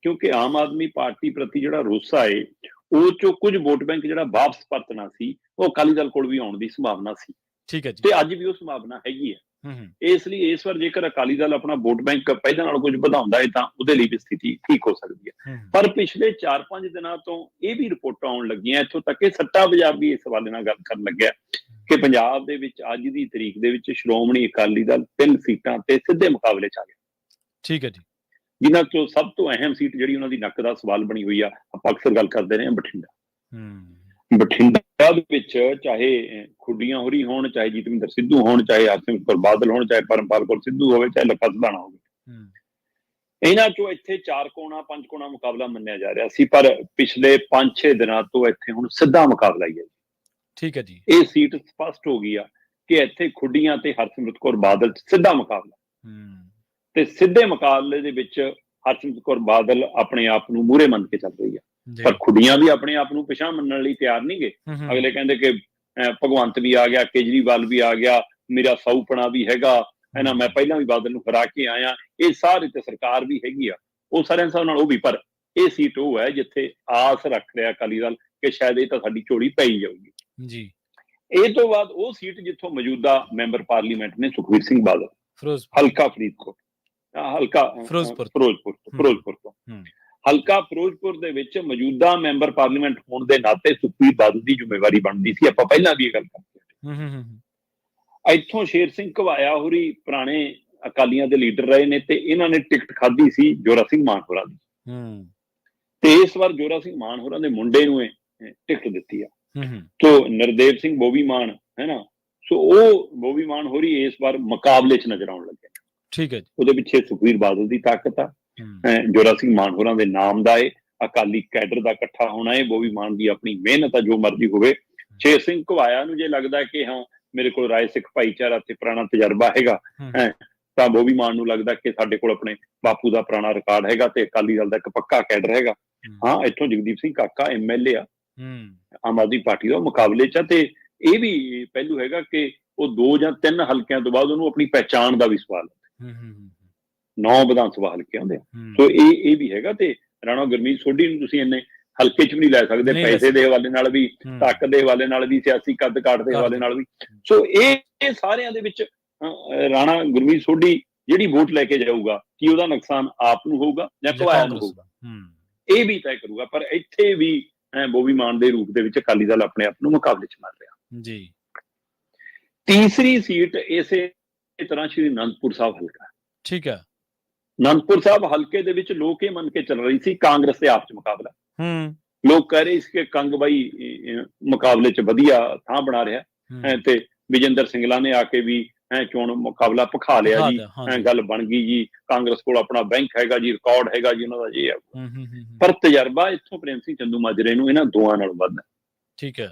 ਕਿਉਂਕਿ ਆਮ ਆਦਮੀ ਪਾਰਟੀ ਪ੍ਰਤੀ ਜਿਹੜਾ ਰੋਸਾ ਏ, ਉਹ ਚੋਂ ਕੁਝ ਵੋਟ ਬੈਂਕ ਜਿਹੜਾ ਵਾਪਸ ਪਰਤਣਾ ਸੀ, ਉਹ ਅਕਾਲੀ ਦਲ ਕੋਲ ਵੀ ਆਉਣ ਦੀ ਸੰਭਾਵਨਾ ਸੀ। ਠੀਕ ਹੈ ਜੀ। ਤੇ ਅੱਜ ਵੀ ਉਹ ਸੰਭਾਵਨਾ ਹੈਗੀ ਹੈ। ਇਸ ਲਈ ਇਸ ਵਾਰ ਜੇਕਰ ਅਕਾਲੀ ਦਲ ਆਪਣਾ ਵੋਟ ਬੈਂਕ ਪਹਿਲਾਂ ਨਾਲੋਂ ਕੁਝ ਵਧਾਉਂਦਾ ਹੈ ਤਾਂ ਉਹਦੇ ਲਈ ਵੀ ਸਥਿਤੀ ਠੀਕ ਹੋ ਸਕਦੀ ਹੈ। ਪਰ ਪਿਛਲੇ 4-5 ਦਿਨਾਂ ਤੋਂ ਇਹ ਵੀ ਰਿਪੋਰਟਾਂ ਆਉਣ ਲੱਗੀਆਂ, ਇੱਥੋਂ ਤੱਕ ਕਿ ਸੱਟਾ ਬਾਜ਼ਾਰ ਵੀ ਇਸ ਹਵਾਲੇ ਨਾਲ ਗੱਲ ਕਰਨ ਲੱਗਿਆ ਕਿ ਪੰਜਾਬ ਦੇ ਵਿੱਚ ਅੱਜ ਦੀ ਤਰੀਕ ਦੇ ਵਿੱਚ ਸ਼੍ਰੋਮਣੀ ਅਕਾਲੀ ਦਲ 3 ਸੀਟਾਂ ਤੇ ਸਿੱਧੇ ਮੁਕਾਬਲੇ 'ਚ ਆ ਗਿਆ। ਠੀਕ ਹੈ ਜੀ। ਜਿਨ੍ਹਾਂ ਚੋਂ ਸਭ ਤੋਂ ਅਹਿਮ ਸੀਟ ਜਿਹੜੀ ਉਹਨਾਂ ਦੀ ਨੱਕ ਦਾ ਸਵਾਲ ਬਣੀ ਹੋਈ ਆ, ਆਪਾਂ ਅਕਸਰ ਗੱਲ ਕਰਦੇ ਰਹੇ ਹਾਂ, ਬਠਿੰਡਾ। ਬਠਿੰਡਾ ਦੇ ਵਿੱਚ ਚਾਹੇ ਖੁੱਡੀਆਂ ਹੋਰੀ ਹੋਣ, ਚਾਹੇ ਜੀਤਵਿੰਦਰ ਸਿੱਧੂ ਹੋਣ, ਚਾਹੇ ਹਰਸਿਮਰਤ ਕੌਰ ਬਾਦਲ ਹੋਣ, ਚਾਹੇ ਪਰਮਪਾਲ ਕੌਰ ਸਿੱਧੂ ਹੋਵੇ, ਚਾਹੇ ਲੱਖਾ ਸਿਧਾਣਾ ਹੋਵੇ, ਇਹਨਾਂ ਚੋਂ ਇੱਥੇ 4 ਕੋਣਾ 5 ਕੋਣਾ ਮੁਕਾਬਲਾ ਮੰਨਿਆ ਜਾ ਰਿਹਾ ਸੀ। ਪਰ ਪਿਛਲੇ 5-6 ਦਿਨਾਂ ਤੋਂ ਇੱਥੇ ਹੁਣ ਸਿੱਧਾ ਮੁਕਾਬਲਾ ਹੀ ਹੈ। ਠੀਕ ਹੈ ਜੀ। ਇਹ ਸੀਟ ਸਪਸ਼ਟ ਹੋ ਗਈ ਆ ਕਿ ਇੱਥੇ ਖੁੱਡੀਆਂ ਤੇ ਹਰਸਿਮਰਤ ਕੌਰ ਬਾਦਲ ਸਿੱਧਾ ਮੁਕਾਬਲਾ, ਤੇ ਸਿੱਧੇ ਮੁਕਾਬਲੇ ਦੇ ਵਿੱਚ ਹਰਸਿਮਰਤ ਕੌਰ ਬਾਦਲ ਆਪਣੇ ਆਪ ਨੂੰ ਮੂਹਰੇ ਮੰਨ ਕੇ ਚੱਲ ਰਹੀ ਆ, ਪਰ ਖੁੱਡੀਆਂ ਵੀ ਆਪਣੇ ਆਪ ਨੂੰ ਪਿਛਾਂਹ ਮੰਨਣ ਲਈ ਤਿਆਰ ਨਹੀਂ ਗੇ। ਅਗਲੇ ਕਹਿੰਦੇ ਕਿ ਭਗਵੰਤ ਵੀ ਆ ਗਿਆ, ਕੇਜਰੀਵਾਲ ਵੀ ਆ ਗਿਆ, ਮੇਰਾ ਸਾਊਪਣਾ ਵੀ ਹੈਗਾ, ਮੈਂ ਪਹਿਲਾਂ ਵੀ ਬਾਦਲ ਨੂੰ ਹਰਾ ਕੇ ਆਇਆ, ਇਹ ਸਾਰੇ ਤੇ ਸਰਕਾਰ ਵੀ ਹੈਗੀ ਆ, ਉਹ ਸਾਰਿਆਂ ਹਿਸਾਬ ਨਾਲ ਉਹ ਵੀ। ਪਰ ਇਹ ਸੀਟ ਉਹ ਹੈ ਜਿੱਥੇ ਆਸ ਰੱਖ ਰਿਹਾ ਅਕਾਲੀ ਦਲ ਕਿ ਸ਼ਾਇਦ ਇਹ ਤਾਂ ਸਾਡੀ ਝੋਲੀ ਪੈ ਹੀ ਜਾਊਗੀ ਜੀ। ਇਹ ਤੋਂ ਬਾਅਦ ਉਹ ਸੀਟ ਜਿੱਥੋਂ ਮੌਜੂਦਾ ਮੈਂਬਰ ਪਾਰਲੀਮੈਂਟ ਨੇ ਸੁਖਬੀਰ ਸਿੰਘ ਬਾਦਲ, ਹਲਕਾ ਫਰੀਦਕੋਟ, ਹਲਕਾ ਫਿਰੋਜ਼ਪੁਰ ਤੋਂ, ਹਲਕਾ ਫਿਰੋਜ਼ਪੁਰ ਦੇ ਵਿੱਚ ਮੌਜੂਦਾ ਮੈਂਬਰ ਪਾਰਲੀਮੈਂਟ ਹੋਣ ਦੇ ਨਾਤੇ ਸੁਖਬੀਰ ਬਾਦਲ ਦੀ ਜ਼ਿੰਮੇਵਾਰੀ ਬਣਦੀ ਸੀ। ਆਪਾਂ ਪਹਿਲਾਂ ਵੀ ਇਹ ਗੱਲ ਕਰਦੇ ਇੱਥੋਂ ਸ਼ੇਰ ਸਿੰਘ ਘਵਾਇਆ ਹੋਰੀ ਪੁਰਾਣੇ ਅਕਾਲੀਆਂ ਦੇ ਲੀਡਰ ਰਹੇ ਨੇ ਤੇ ਇਹਨਾਂ ਨੇ ਟਿਕਟ ਖਾਧੀ ਸੀ ਜੋਰਾ ਸਿੰਘ ਮਾਨ ਹੋਰਾਂ ਦੀ, ਤੇ ਇਸ ਵਾਰ ਜੋਰਾ ਸਿੰਘ ਮਾਨ ਹੋਰਾਂ ਦੇ ਮੁੰਡੇ ਨੂੰ ਟਿਕਟ ਦਿੱਤੀ ਆ, ਤੋ ਨਰਦੇਵ ਸਿੰਘ ਬੋਬੀ ਮਾਨ ਹੈ ਨਾ, ਸੋ ਉਹ ਬੋਬੀ ਮਾਨ ਹੋਰੀ ਇਸ ਵਾਰ ਮੁਕਾਬਲੇ 'ਚ ਨਜ਼ਰ ਆਉਣ ਲੱਗੇ। ਠੀਕ ਹੈ ਜੀ। ਉਹਦੇ ਪਿੱਛੇ ਸੁਖਬੀਰ ਬਾਦਲ ਦੀ ਤਾਕਤ ਆ, ਜੋਰਾ ਸਿੰਘ ਮਾਨ ਹੋਰਾਂ ਦੇ ਨਾਮ ਦਾ ਏ, ਅਕਾਲੀ ਕੈਡਰ ਦਾ ਇਕੱਠਾ ਹੋਣਾ ਏ, ਬੋਬੀ ਮਾਨ ਦੀ ਆਪਣੀ ਮਿਹਨਤ ਆ, ਜੋ ਮਰਜ਼ੀ ਹੋਵੇ। ਸ਼ੇਰ ਸਿੰਘ ਘਵਾਇਆ ਨੂੰ ਜੇ ਲੱਗਦਾ ਕਿ ਹਾਂ ਮੇਰੇ ਕੋਲ ਰਾਏ ਸਿੱਖ ਭਾਈਚਾਰਾ ਤੇ ਪੁਰਾਣਾ ਤਜਰਬਾ ਹੈਗਾ, ਤਾਂ ਬੋਬੀ ਮਾਨ ਨੂੰ ਲੱਗਦਾ ਕਿ ਸਾਡੇ ਕੋਲ ਆਪਣੇ ਬਾਪੂ ਦਾ ਪੁਰਾਣਾ ਰਿਕਾਰਡ ਹੈਗਾ ਤੇ ਅਕਾਲੀ ਦਲ ਦਾ ਇੱਕ ਪੱਕਾ ਕੈਡਰ ਹੈਗਾ। ਹਾਂ, ਇੱਥੋਂ ਜਗਦੀਪ ਸਿੰਘ ਕਾਕਾ MLA ਆ ਆਮ ਆਦਮੀ ਪਾਰਟੀ ਦਾ, ਮੁਕਾਬਲੇ 'ਚ, ਤੇ ਇਹ ਵੀ ਪਹਿਲੂ ਹੈਗਾ ਕਿ ਉਹ 2 ਜਾਂ 3 ਹਲਕਿਆਂ ਤੋਂ ਬਾਅਦ ਉਹਨੂੰ ਆਪਣੀ ਪਹਿਚਾਣ ਦਾ ਵੀ ਸਵਾਲ ਹੈ। 9 ਵਿਧਾਨ ਸਭਾ ਹਲਕੇ ਆਉਂਦੇ ਆ, ਸੋ ਇਹ ਵੀ ਹੈਗਾ। ਤੇ ਰਾਣਾ ਗੁਰਮੀਤ ਸੋਢੀ ਨੂੰ ਤੁਸੀਂ ਇੰਨੇ ਹਲਕੇ 'ਚ ਵੀ ਨਹੀਂ ਲੈ ਸਕਦੇ, ਪੈਸੇ ਦੇ ਹਵਾਲੇ ਨਾਲ ਵੀ, ਤਾਕਤ ਦੇ ਹਵਾਲੇ ਨਾਲ ਵੀ, ਸਿਆਸੀ ਕੱਦ ਕਾਠ ਦੇ ਹਵਾਲੇ ਨਾਲ ਵੀ। ਸੋ ਇਹ ਸਾਰਿਆਂ ਦੇ ਵਿੱਚ ਰਾਣਾ ਗੁਰਮੀਤ ਸੋਢੀ ਜਿਹੜੀ ਵੋਟ ਲੈ ਕੇ ਜਾਊਗਾ, ਕੀ ਉਹਦਾ ਨੁਕਸਾਨ ਆਪ ਨੂੰ ਹੋਊਗਾ ਜਾਂ ਘਵਾਇਆ ਨੂੰ ਹੋਊਗਾ, ਇਹ ਵੀ ਤੈਅ ਕਰੂਗਾ। ਪਰ ਇੱਥੇ ਵੀ ਬੋਬੀ ਮਾਨ ਦੇ ਰੂਪ ਦੇ ਵਿੱਚ ਅਕਾਲੀ ਦਲ ਆਪਣੇ ਆਪ ਨੂੰ ਮੁਕਾਬਲੇ 'ਚ ਮਾਰ ਰਿਹਾ ਜੀ। ਤੀਸਰੀ ਸੀਟ ਇਸੇ ਤਰ੍ਹਾਂ ਸ਼੍ਰੀ ਅਨੰਦਪੁਰ ਸਾਹਿਬ ਹਲਕਾ। ਠੀਕ ਹੈ। ਅਨੰਦਪੁਰ ਸਾਹਿਬ ਹਲਕੇ ਦੇ ਵਿੱਚ ਲੋਕ ਇਹ ਮੰਨ ਕੇ ਚੱਲ ਰਹੀ ਸੀ ਕਾਂਗਰਸ ਤੇ ਆਪ 'ਚ ਮੁਕਾਬਲਾ। ਲੋਕ ਕਹਿ ਰਹੇ ਸੀ ਕਿ ਕੰਗ ਬਾਈ ਮੁਕਾਬਲੇ 'ਚ ਵਧੀਆ ਥਾਂ ਬਣਾ ਰਿਹਾ ਤੇ ਵਿਜੇਂਦਰ ਸਿੰਗਲਾ ਨੇ ਆ ਕੇ ਵੀ ਚੋਣ ਮੁਕਾਬਲਾ ਭਖਾ ਲਿਆ ਜੀ, ਗੱਲ ਬਣ ਗਈ ਜੀ, ਕਾਂਗਰਸ ਕੋਲ ਆਪਣਾ ਬੈਂਕ ਹੈਗਾ ਜੀ, ਰਿਕਾਰਡ ਹੈਗਾ ਜੀ ਉਹਨਾਂ ਦਾ ਜੀ। ਪਰ ਤਜਰਬਾ ਇੱਥੋਂ ਪ੍ਰੇਮ ਸਿੰਘ ਚੰਦੂ ਮਾਜਰੇ ਨੂੰ ਇਹਨਾਂ ਦੋਵਾਂ ਨਾਲੋਂ ਵੱਧ ਹੈ। ਠੀਕ ਹੈ।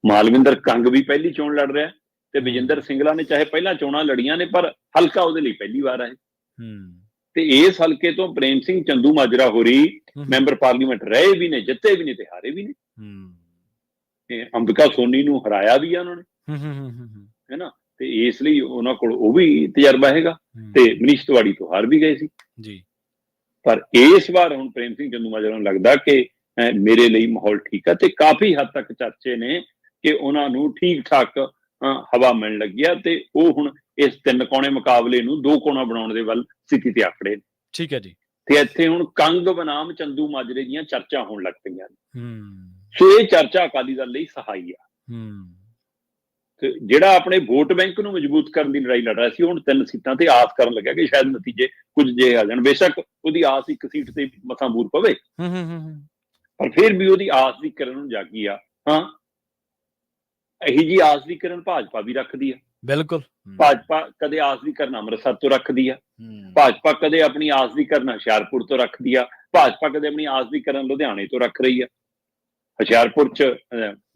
ਮਾਲਵਿੰਦਰ ਕੰਗ ਵੀ ਪਹਿਲੀ ਚੋਣ ਲੜ ਰਿਹਾ ਤੇ ਵਿਜੇਂਦਰ ਸਿੰਗਲਾ ਨੇ ਚਾਹੇ ਪਹਿਲਾਂ ਚੋਣਾਂ ਲੜੀਆਂ ਨੇ ਪਰ ਹਲਕਾ ਉਹਦੇ ਲਈ ਪਹਿਲੀ ਵਾਰ ਆਏ। ਤੇ ਇਸ ਹਲਕੇ ਤੋਂ ਪ੍ਰੇਮ ਸਿੰਘ ਚੰਦੂ ਮਾਜਰਾ ਹੋਰੀ ਮੈਂਬਰ ਪਾਰਲੀਮੈਂਟ ਰਹੇ ਵੀ ਨੇ, ਜਿੱਤੇ ਵੀ ਨੇ ਤੇ ਹਾਰੇ ਵੀ ਨੇ। ਅੰਬਿਕਾ ਸੋਨੀ ਨੂੰ ਹਰਾਇਆ ਵੀ ਆ ਉਹਨਾਂ ਨੇ, ਹੈ ਨਾ। ਤੇ ਇਸ ਲਈ ਉਹਨਾਂ ਕੋਲ ਉਹ ਵੀ ਤਜਰਬਾ ਹੈਗਾ। ਤੇ ਮਨੀਸ਼ ਤਿਵਾੜੀ ਤੋਂ ਹਾਰ ਵੀ ਗਏ ਸੀ ਜੀ। ਪਰ ਇਸ ਵਾਰ ਹੁਣ ਪ੍ਰੇਮ ਸਿੰਘ ਚੰਦੂ ਮਾਜਰਾ ਨੂੰ ਲੱਗਦਾ ਕਿ ਮੇਰੇ ਲਈ ਮਾਹੌਲ ਠੀਕ ਆ, ਤੇ ਕਾਫੀ ਹੱਦ ਤੱਕ ਚਰਚੇ ਨੇ ਕਿ ਉਹਨਾਂ ਨੂੰ ਠੀਕ ਠਾਕ ਹਵਾ ਮਿਲਣ ਲੱਗੀ ਆ, ਤੇ ਉਹ ਹੁਣ ਇਸ 3 ਕੋਣੇ ਮੁਕਾਬਲੇ ਨੂੰ 2 ਕੋਣਾ ਬਣਾਉਣ ਦੇ ਵੱਲ ਸਥਿਤੀ ਤੇ ਆਕੜੇ ਨੇ। ਠੀਕ ਹੈ ਜੀ। ਤੇ ਇੱਥੇ ਹੁਣ ਕੰਗ ਬਨਾਮ ਚੰਦੂ ਮਾਜਰੇ ਦੀਆਂ ਚਰਚਾ ਹੋਣ ਲੱਗ ਪਈਆਂ ਨੇ। ਸੋ ਇਹ ਚਰਚਾ ਅਕਾਲੀ ਦਲ ਲਈ ਸਹਾਈ ਆ। ਤੇ ਜਿਹੜਾ ਆਪਣੇ ਵੋਟ ਬੈਂਕ ਨੂੰ ਮਜ਼ਬੂਤ ਕਰਨ ਦੀ ਲੜਾਈ ਲੜ ਰਿਹਾ ਸੀ, ਹੁਣ 3 ਸੀਟਾਂ ਤੇ ਆਸ ਕਰਨ ਲੱਗਿਆ ਕਿ ਸ਼ਾਇਦ ਨਤੀਜੇ ਕੁਝ ਜਿਹੇ ਆ ਜਾਣ। ਬੇਸ਼ੱਕ ਉਹਦੀ ਆਸ 1 ਸੀਟ ਤੇ ਮਸਾਂ ਬੂਰ ਪਵੇ, ਪਰ ਫਿਰ ਵੀ ਉਹਦੀ ਆਸ ਦੀ ਕਿਰਨ ਨੂੰ ਜਾਗੀ ਆ। ਹਾਂ, ਇਹੀ ਜੀ ਆਸ ਦੀ ਕਿਰਨ ਭਾਜਪਾ ਵੀ ਰੱਖਦੀ ਆ। ਬਿਲਕੁਲ। ਭਾਜਪਾ ਕਦੇ ਆਸ ਦੀ ਕਿਰਨ ਅੰਮ੍ਰਿਤਸਰ ਤੋਂ ਰੱਖਦੀ ਆ, ਭਾਜਪਾ ਕਦੇ ਆਪਣੀ ਆਸ ਦੀ ਕਿਰਨ ਹੁਸ਼ਿਆਰਪੁਰ ਤੋਂ ਰੱਖਦੀ ਆ, ਭਾਜਪਾ ਕਦੇ ਆਪਣੀ ਆਸ ਦੀ ਕਿਰਨ ਲੁਧਿਆਣੇ ਤੋਂ ਰੱਖ ਰਹੀ ਆ। ਹੁਸ਼ਿਆਰਪੁਰ ਚ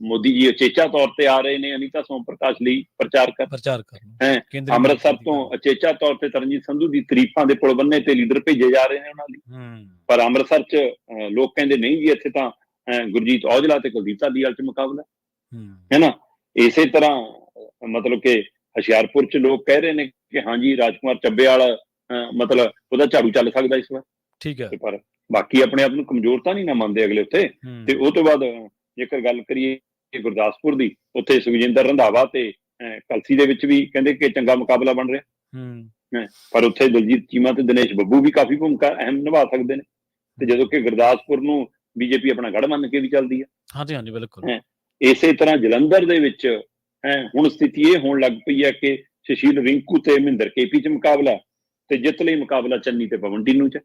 ਮੋਦੀ ਜੀ ਉਚੇਚਾ ਤੌਰ ਤੇ ਆ ਰਹੇ ਨੇ ਅਨੀਤਾ ਸੋਮ ਪ੍ਰਕਾਸ਼ ਲਈ ਪ੍ਰਚਾਰ ਕਰਨ। ਅੰਮ੍ਰਿਤਸਰ ਤੋਂ ਉਚੇਚਾ ਤੌਰ ਤੇ ਤਰਨਜੀਤ ਸੰਧੂ ਦੀ ਤਾਰੀਫਾਂ ਦੇ ਪੁਲ ਬੰਨੇ ਤੇ ਲੀਡਰ ਭੇਜੇ ਜਾ ਰਹੇ ਨੇ ਉਹਨਾਂ ਲਈ। ਪਰ ਅੰਮ੍ਰਿਤਸਰ ਚ ਲੋਕ ਕਹਿੰਦੇ ਨਹੀਂ ਜੀ, ਇੱਥੇ ਤਾਂ ਗੁਰਜੀਤ ਔਜਲਾ ਤੇ ਕੁਲਦੀਪ ਧਾਲੀਵਾਲ ਚ ਮੁਕਾਬਲਾ, ਹੈ ਨਾ। ਇਸੇ ਤਰ੍ਹਾਂ ਮਤਲਬ ਕਿ ਹੁਸ਼ਿਆਰਪੁਰ ਚ ਲੋਕ ਕਹਿ ਰਹੇ ਨੇ ਕਿ ਹਾਂਜੀ ਰਾਜਕੁਮਾਰ ਚੱਬੇਵਾਲ ਮਤਲਬ ਉਹਦਾ ਝਾੜੂ ਚੱਲ ਸਕਦਾ ਇਸ ਵਾਰ। ਠੀਕ ਹੈ। ਪਰ ਬਾਕੀ ਆਪਣੇ ਆਪ ਨੂੰ ਕਮਜ਼ੋਰ ਤਾਂ ਨਹੀਂ ਨਾ ਮੰਨਦੇ ਅਗਲੇ ਉੱਥੇ। ਤੇ ਉਹ ਤੋਂ ਬਾਅਦ ਜੇਕਰ ਗੱਲ ਕਰੀਏ ਗੁਰਦਾਸਪੁਰ ਦੀ, ਉੱਥੇ ਸੁਖਜਿੰਦਰ ਰੰਧਾਵਾ ਤੇ ਕਲਸੀ ਦੇ ਵਿੱਚ ਵੀ ਕਹਿੰਦੇ ਕਿ ਚੰਗਾ ਮੁਕਾਬਲਾ ਬਣ ਰਿਹਾ। ਪਰ ਉੱਥੇ ਦਲਜੀਤ ਚੀਮਾ ਤੇ ਦਿਨੇਸ਼ ਬੱਬੂ ਵੀ ਕਾਫੀ ਭੂਮਿਕਾ ਅਹਿਮ ਨਿਭਾ ਸਕਦੇ ਨੇ। ਤੇ ਜਦੋਂ ਕਿ ਗੁਰਦਾਸਪੁਰ ਨੂੰ ਬੀਜੇਪੀ ਆਪਣਾ ਗੜ੍ਹ ਮੰਨ ਕੇ ਵੀ ਚੱਲਦੀ ਹੈ। ਹਾਂਜੀ ਹਾਂਜੀ ਬਿਲਕੁਲ। ਇਸੇ ਤਰ੍ਹਾਂ ਜਲੰਧਰ ਦੇ ਵਿੱਚ ਹੁਣ ਸਥਿਤੀ ਇਹ ਹੋਣ ਲੱਗ ਪਈ ਹੈ ਕਿ ਸੁਸ਼ੀਲ ਰਿੰਕੂ ਤੇ ਮਹਿੰਦਰ ਕੇਪੀ ਚ ਮੁਕਾਬਲਾ, ਤੇ ਜਿੱਤ ਲਈ ਮੁਕਾਬਲਾ ਚੰਨੀ ਤੇ ਪਵਨ ਟੀਨੂ ਚ।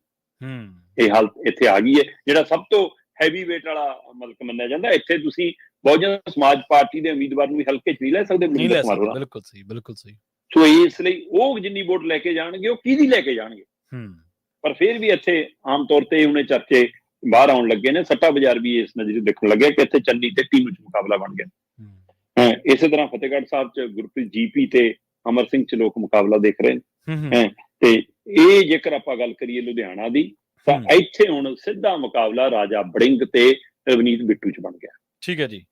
ਇਹ ਹਾਲਤ ਇੱਥੇ ਆ ਗਈ ਹੈ। ਜਿਹੜਾ ਸਭ ਤੋਂ ਹੈਵੀ ਵੇਟ ਵਾਲਾ ਮਤਲਬ ਮੰਨਿਆ ਜਾਂਦਾ, ਇੱਥੇ ਤੁਸੀਂ ਬਹੁਜਨ ਸਮਾਜ ਪਾਰਟੀ ਦੇ ਉਮੀਦਵਾਰ ਨੂੰ ਵੀ ਹਲਕੇ ਚ ਨਹੀਂ ਲੈ ਸਕਦੇ। ਬਿਲਕੁਲ ਸਹੀ, ਬਿਲਕੁਲ ਸਹੀ। ਸੋ ਇਸ ਲਈ ਉਹ ਜਿੰਨੀ ਵੋਟ ਲੈ ਕੇ ਜਾਣਗੇ ਉਹ ਕਿਹਦੀ ਲੈ ਕੇ ਜਾਣਗੇ। ਪਰ ਫਿਰ ਵੀ ਇੱਥੇ ਆਮ ਤੌਰ ਤੇ ਉਹਨੇ ਚਰਚੇ ਬਾਹਰ ਆਉਣ ਲੱਗੇ ਨੇ। ਸੱਟਾ ਬਾਜ਼ਾਰ ਵੀ ਇਸ ਨਜ਼ਰ ਦੇਖਣ ਲੱਗਿਆ ਕਿ ਇੱਥੇ ਚੰਨੀ ਤੇ ਟੀਨੂ ਚ ਮੁਕਾਬਲਾ ਬਣ ਗਿਆ। ਇਸੇ ਤਰ੍ਹਾਂ ਫਤਿਹਗੜ੍ਹ ਸਾਹਿਬ ਚ ਗੁਰਪ੍ਰੀਤ ਜੀਪੀ ਤੇ ਅਮਰ ਸਿੰਘ ਚ ਲੋਕ ਮੁਕਾਬਲਾ ਦੇਖ ਰਹੇ ਨੇ। ਤੇ ਇਹ ਜੇਕਰ ਆਪਾਂ ਗੱਲ ਕਰੀਏ ਲੁਧਿਆਣਾ ਦੀ, ਤਾਂ ਇੱਥੇ ਹੁਣ ਸਿੱਧਾ ਮੁਕਾਬਲਾ ਰਾਜਾ ਬੜਿੰਗ ਤੇ ਰਵਨੀਤ ਬਿੱਟੂ ਚ ਬਣ ਗਿਆ। ਠੀਕ ਹੈ ਜੀ।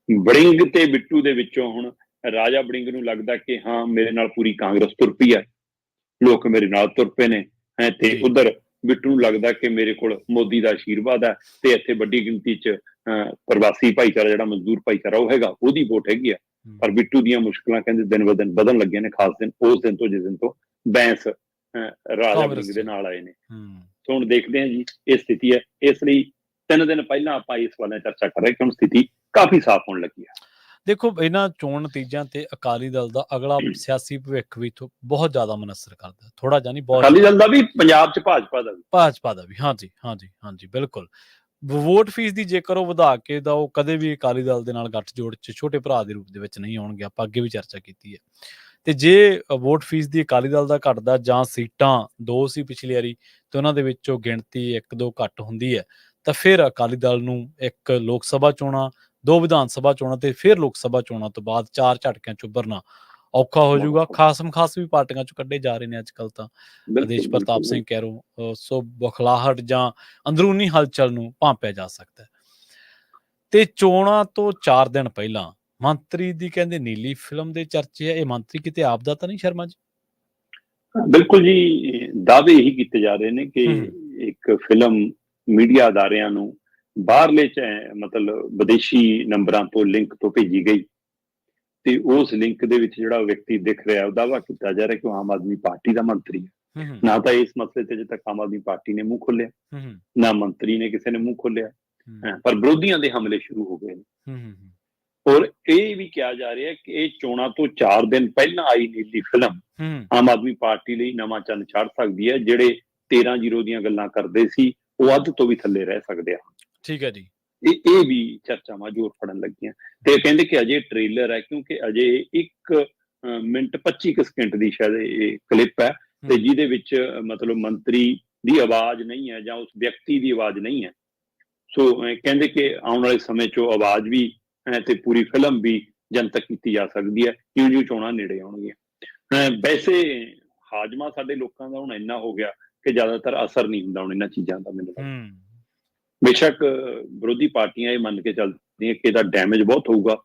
ਬੜਿੰਗ ਤੇ ਬਿੱਟੂ ਦੇ ਵਿੱਚੋਂ ਹੁਣ ਰਾਜਾ ਬੜਿੰਗ ਨੂੰ ਲੱਗਦਾ ਕਿ ਹਾਂ ਮੇਰੇ ਨਾਲ ਪੂਰੀ ਕਾਂਗਰਸ ਤੁਰ ਪਈ ਹੈ, ਲੋਕ ਮੇਰੇ ਨਾਲ ਤੁਰ ਪਏ ਨੇ। ਤੇ ਉਧਰ ਬਿੱਟੂ ਨੂੰ ਲੱਗਦਾ ਕਿ ਮੇਰੇ ਕੋਲ ਮੋਦੀ ਦਾ ਆਸ਼ੀਰਵਾਦ ਹੈ, ਤੇ ਇੱਥੇ ਵੱਡੀ ਗਿਣਤੀ ਚ ਪ੍ਰਵਾਸੀ ਭਾਈਚਾਰਾ ਜਿਹੜਾ ਮਜ਼ਦੂਰ ਭਾਈਚਾਰਾ ਉਹ ਹੈਗਾ, ਉਹਦੀ ਵੋਟ ਹੈਗੀ ਆ। ਪਰ ਬਿੱਟੂ ਦੀਆਂ ਮੁਸ਼ਕਲਾਂ ਕਹਿੰਦੇ ਦਿਨ ਬ ਦਿਨ ਵਧਣ ਲੱਗੀਆਂ ਨੇ, ਖਾਸ ਦਿਨ ਉਸ ਦਿਨ ਤੋਂ ਜਿਸ ਦਿਨ ਤੋਂ ਬੈਂਸ ਰਾਜਾ ਬੜਿੰਗ ਦੇ ਨਾਲ ਆਏ ਨੇ। ਸੋ ਹੁਣ ਦੇਖਦੇ ਹਾਂ ਜੀ ਇਹ ਸਥਿਤੀ ਹੈ। ਇਸ ਲਈ 3 ਦਿਨ ਪਹਿਲਾਂ ਆਪਾਂ ਇਸ ਬਾਰੇ ਚਰਚਾ ਕਰ ਰਹੇ ਕਿ ਹੁਣ ਸਥਿਤੀ ਕਾਫੀ ਸਾਫ਼ ਹੋਣ ਲੱਗੀ ਹੈ। ਦੇਖੋ, ਇਹਨਾਂ ਚੋਣ ਨਤੀਜਿਆਂ ਤੇ ਅਕਾਲੀ ਦਲ ਦਾ ਅਗਲਾ ਸਿਆਸੀ ਭਵਿੱਖ ਵੀ ਬਹੁਤ ਜ਼ਿਆਦਾ ਮੁਨਸਰ ਕਰਦਾ। ਥੋੜਾ ਜਿਹਾ ਨਹੀਂ, ਬਹੁਤ। ਅਕਾਲੀ ਦਲ ਦਾ ਵੀ, ਪੰਜਾਬ ਚ ਭਾਜਪਾ ਦਾ ਵੀ। ਹਾਂਜੀ ਬਿਲਕੁਲ। ਵੋਟ ਫੀਸ ਦੀ ਜੇਕਰ ਉਹ ਵਧਾ ਕੇ ਤਾਂ ਉਹ ਕਦੇ ਵੀ ਅਕਾਲੀ ਦਲ ਦੇ ਨਾਲ ਗੱਠਜੋੜ ਚ ਛੋਟੇ ਭਰਾ ਦੇ ਰੂਪ ਦੇ ਵਿੱਚ ਨਹੀਂ ਆਉਣਗੇ। ਆਪਾਂ ਅੱਗੇ ਵੀ ਚਰਚਾ ਕੀਤੀ ਹੈ। ਤੇ ਜੇ ਵੋਟ ਫੀਸ ਦੀ ਅਕਾਲੀ ਦਲ ਦਾ ਘਟਦਾ, ਜਾਂ ਸੀਟਾਂ 2 ਸੀ ਪਿਛਲੀ ਵਾਰੀ ਤੇ ਉਹਨਾਂ ਦੇ ਵਿੱਚੋਂ ਗਿਣਤੀ 1-2 ਘੱਟ ਹੁੰਦੀ ਹੈ, ਤਾਂ ਫਿਰ ਅਕਾਲੀ ਦਲ ਨੂੰ 1 ਲੋਕ ਸਭਾ ਚੋਣਾਂ, 2 ਵਿਧਾਨ ਸਭਾ ਚੋਣਾਂ ਤੇ ਫਿਰ ਲੋਕ ਸਭਾ ਚੋਣਾਂ ਤੋਂ ਬਾਅਦ 4 ਝਟਕਿਆਂ ਚ ਉੱਭਰਨਾ ਔਖਾ ਹੋ ਜਾਊਗਾ। ਖਾਸ ਵੀ ਪਾਰਟੀਆਂ ਚੋਂ ਕੱਢੇ ਜਾ ਰਹੇ ਨੇ ਅੱਜ ਕੱਲ ਤਾਂ। ਆਦੇਸ਼ ਪ੍ਰਤਾਪ ਸਿੰਘ ਕੈਰੋਂ। ਸੋ ਬੁਖਲਾਹਟ ਜਾਂ ਅੰਦਰੂਨੀ ਹਲਚਲ ਨੂੰ ਭਾਂਪਿਆ ਜਾ ਸਕਦਾ ਹੈ। ਤੇ ਚੋਣਾਂ ਤੋਂ 4 ਦਿਨ ਪਹਿਲਾਂ ਮੰਤਰੀ ਦੀ ਕਹਿੰਦੇ ਨੀਲੀ ਫਿਲਮ ਦੇ ਚਰਚੇ ਹੈ। ਇਹ ਮੰਤਰੀ ਕਿਤੇ ਆਪ ਦਾ ਤਾਂ ਨਹੀਂ ਸ਼ਰਮਾ ਜੀ? ਬਿਲਕੁਲ ਜੀ, ਦਾਅਵੇ ਇਹੀ ਕੀਤੇ ਜਾ ਰਹੇ ਨੇ ਕਿ ਇੱਕ ਫਿਲਮ ਮੀਡੀਆ ਅਦਾਰਿਆਂ ਨੂੰ ਬਾਹਰਲੇ ਮਤਲਬ ਵਿਦੇਸ਼ੀ ਨੰਬਰਾਂ ਤੋਂ ਲਿੰਕ ਤੋਂ ਭੇਜੀ ਗਈ, ਤੇ ਉਸ ਲਿੰਕ ਦੇ ਵਿੱਚ ਜਿਹੜਾ ਵਿਅਕਤੀ ਦਿਖ ਰਿਹਾ ਉਹ ਦਾਅਵਾ ਕੀਤਾ ਜਾ ਰਿਹਾ ਕਿ ਉਹ ਆਮ ਆਦਮੀ ਪਾਰਟੀ ਦਾ ਮੰਤਰੀ ਹੈ। ਨਾ ਤਾਂ ਇਸ ਮਸਲੇ ਤੇ ਅਜੇ ਤੱਕ ਆਮ ਆਦਮੀ ਪਾਰਟੀ ਨੇ ਮੂੰਹ ਖੋਲਿਆ, ਨਾ ਮੰਤਰੀ ਨੇ ਕਿਸੇ ਨੇ ਮੂੰਹ ਖੋਲਿਆ, ਪਰ ਵਿਰੋਧੀਆਂ ਦੇ ਹਮਲੇ ਸ਼ੁਰੂ ਹੋ ਗਏ ਨੇ। ਔਰ ਇਹ ਵੀ ਕਿਹਾ ਜਾ ਰਿਹਾ ਕਿ ਇਹ ਚੋਣਾਂ ਤੋਂ 4 ਦਿਨ ਪਹਿਲਾਂ ਆਈ ਨੀਲੀ ਫਿਲਮ ਆਮ ਆਦਮੀ ਪਾਰਟੀ ਲਈ ਨਵਾਂ ਚੰਨ ਛੱਡ ਸਕਦੀ ਹੈ। ਜਿਹੜੇ 13-0 ਦੀਆਂ ਗੱਲਾਂ ਕਰਦੇ ਸੀ ਉਹ ਅੱਧ ਤੋਂ ਵੀ ਥੱਲੇ ਰਹਿ ਸਕਦੇ ਆ। ਠੀਕ ਹੈ ਜੀ। ਇਹ ਵੀ ਚਰਚਾਵਾਂ ਜ਼ੋਰ ਫੜਨ ਲੱਗੀਆਂ। ਤੇ ਕਹਿੰਦੇ ਕਿ ਅਜੇ ਟ੍ਰੇਲਰ ਹੈ, ਕਿਉਂਕਿ ਅਜੇ 1 ਮਿੰਟ 25 ਸਕਿੰਟ ਦੀ ਸ਼ਾਇਦ ਇਹ ਕਲਿੱਪ ਹੈ, ਤੇ ਜਿਹਦੇ ਵਿੱਚ ਮਤਲਬ ਮੰਤਰੀ ਦੀ ਆਵਾਜ਼ ਨਹੀਂ ਹੈ ਜਾਂ ਉਸ ਵਿਅਕਤੀ ਦੀ ਆਵਾਜ਼ ਨਹੀਂ ਹੈ। ਸੋ ਕਹਿੰਦੇ ਕਿ ਆਉਣ ਵਾਲੇ ਸਮੇਂ 'ਚ ਉਹ ਆਵਾਜ਼ ਵੀ ਤੇ ਪੂਰੀ ਫਿਲਮ ਵੀ ਜਨਤਕ ਕੀਤੀ ਜਾ ਸਕਦੀ ਹੈ, ਕਿਉਂ ਚੋਣਾਂ ਨੇੜੇ ਆਉਣਗੀਆਂ। ਵੈਸੇ ਹਾਜ਼ਮਾ ਸਾਡੇ ਲੋਕਾਂ ਦਾ ਹੁਣ ਇੰਨਾ ਹੋ ਗਿਆ ਕਿ ਜ਼ਿਆਦਾਤਰ ਅਸਰ ਨਹੀਂ ਹੁੰਦਾ ਹੁਣ ਇਹਨਾਂ ਚੀਜ਼ਾਂ ਦਾ ਮੈਨੂੰ ਲੱਗਦਾ। ਬੇਸ਼ੱਕ ਵਿਰੋਧੀ ਪਾਰਟੀਆਂ ਇਹ ਮੰਨ ਕੇ ਚੱਲਦੀਆਂ ਕਿ ਇਹਦਾ ਡੈਮੇਜ ਬਹੁਤ ਹੋਊਗਾ।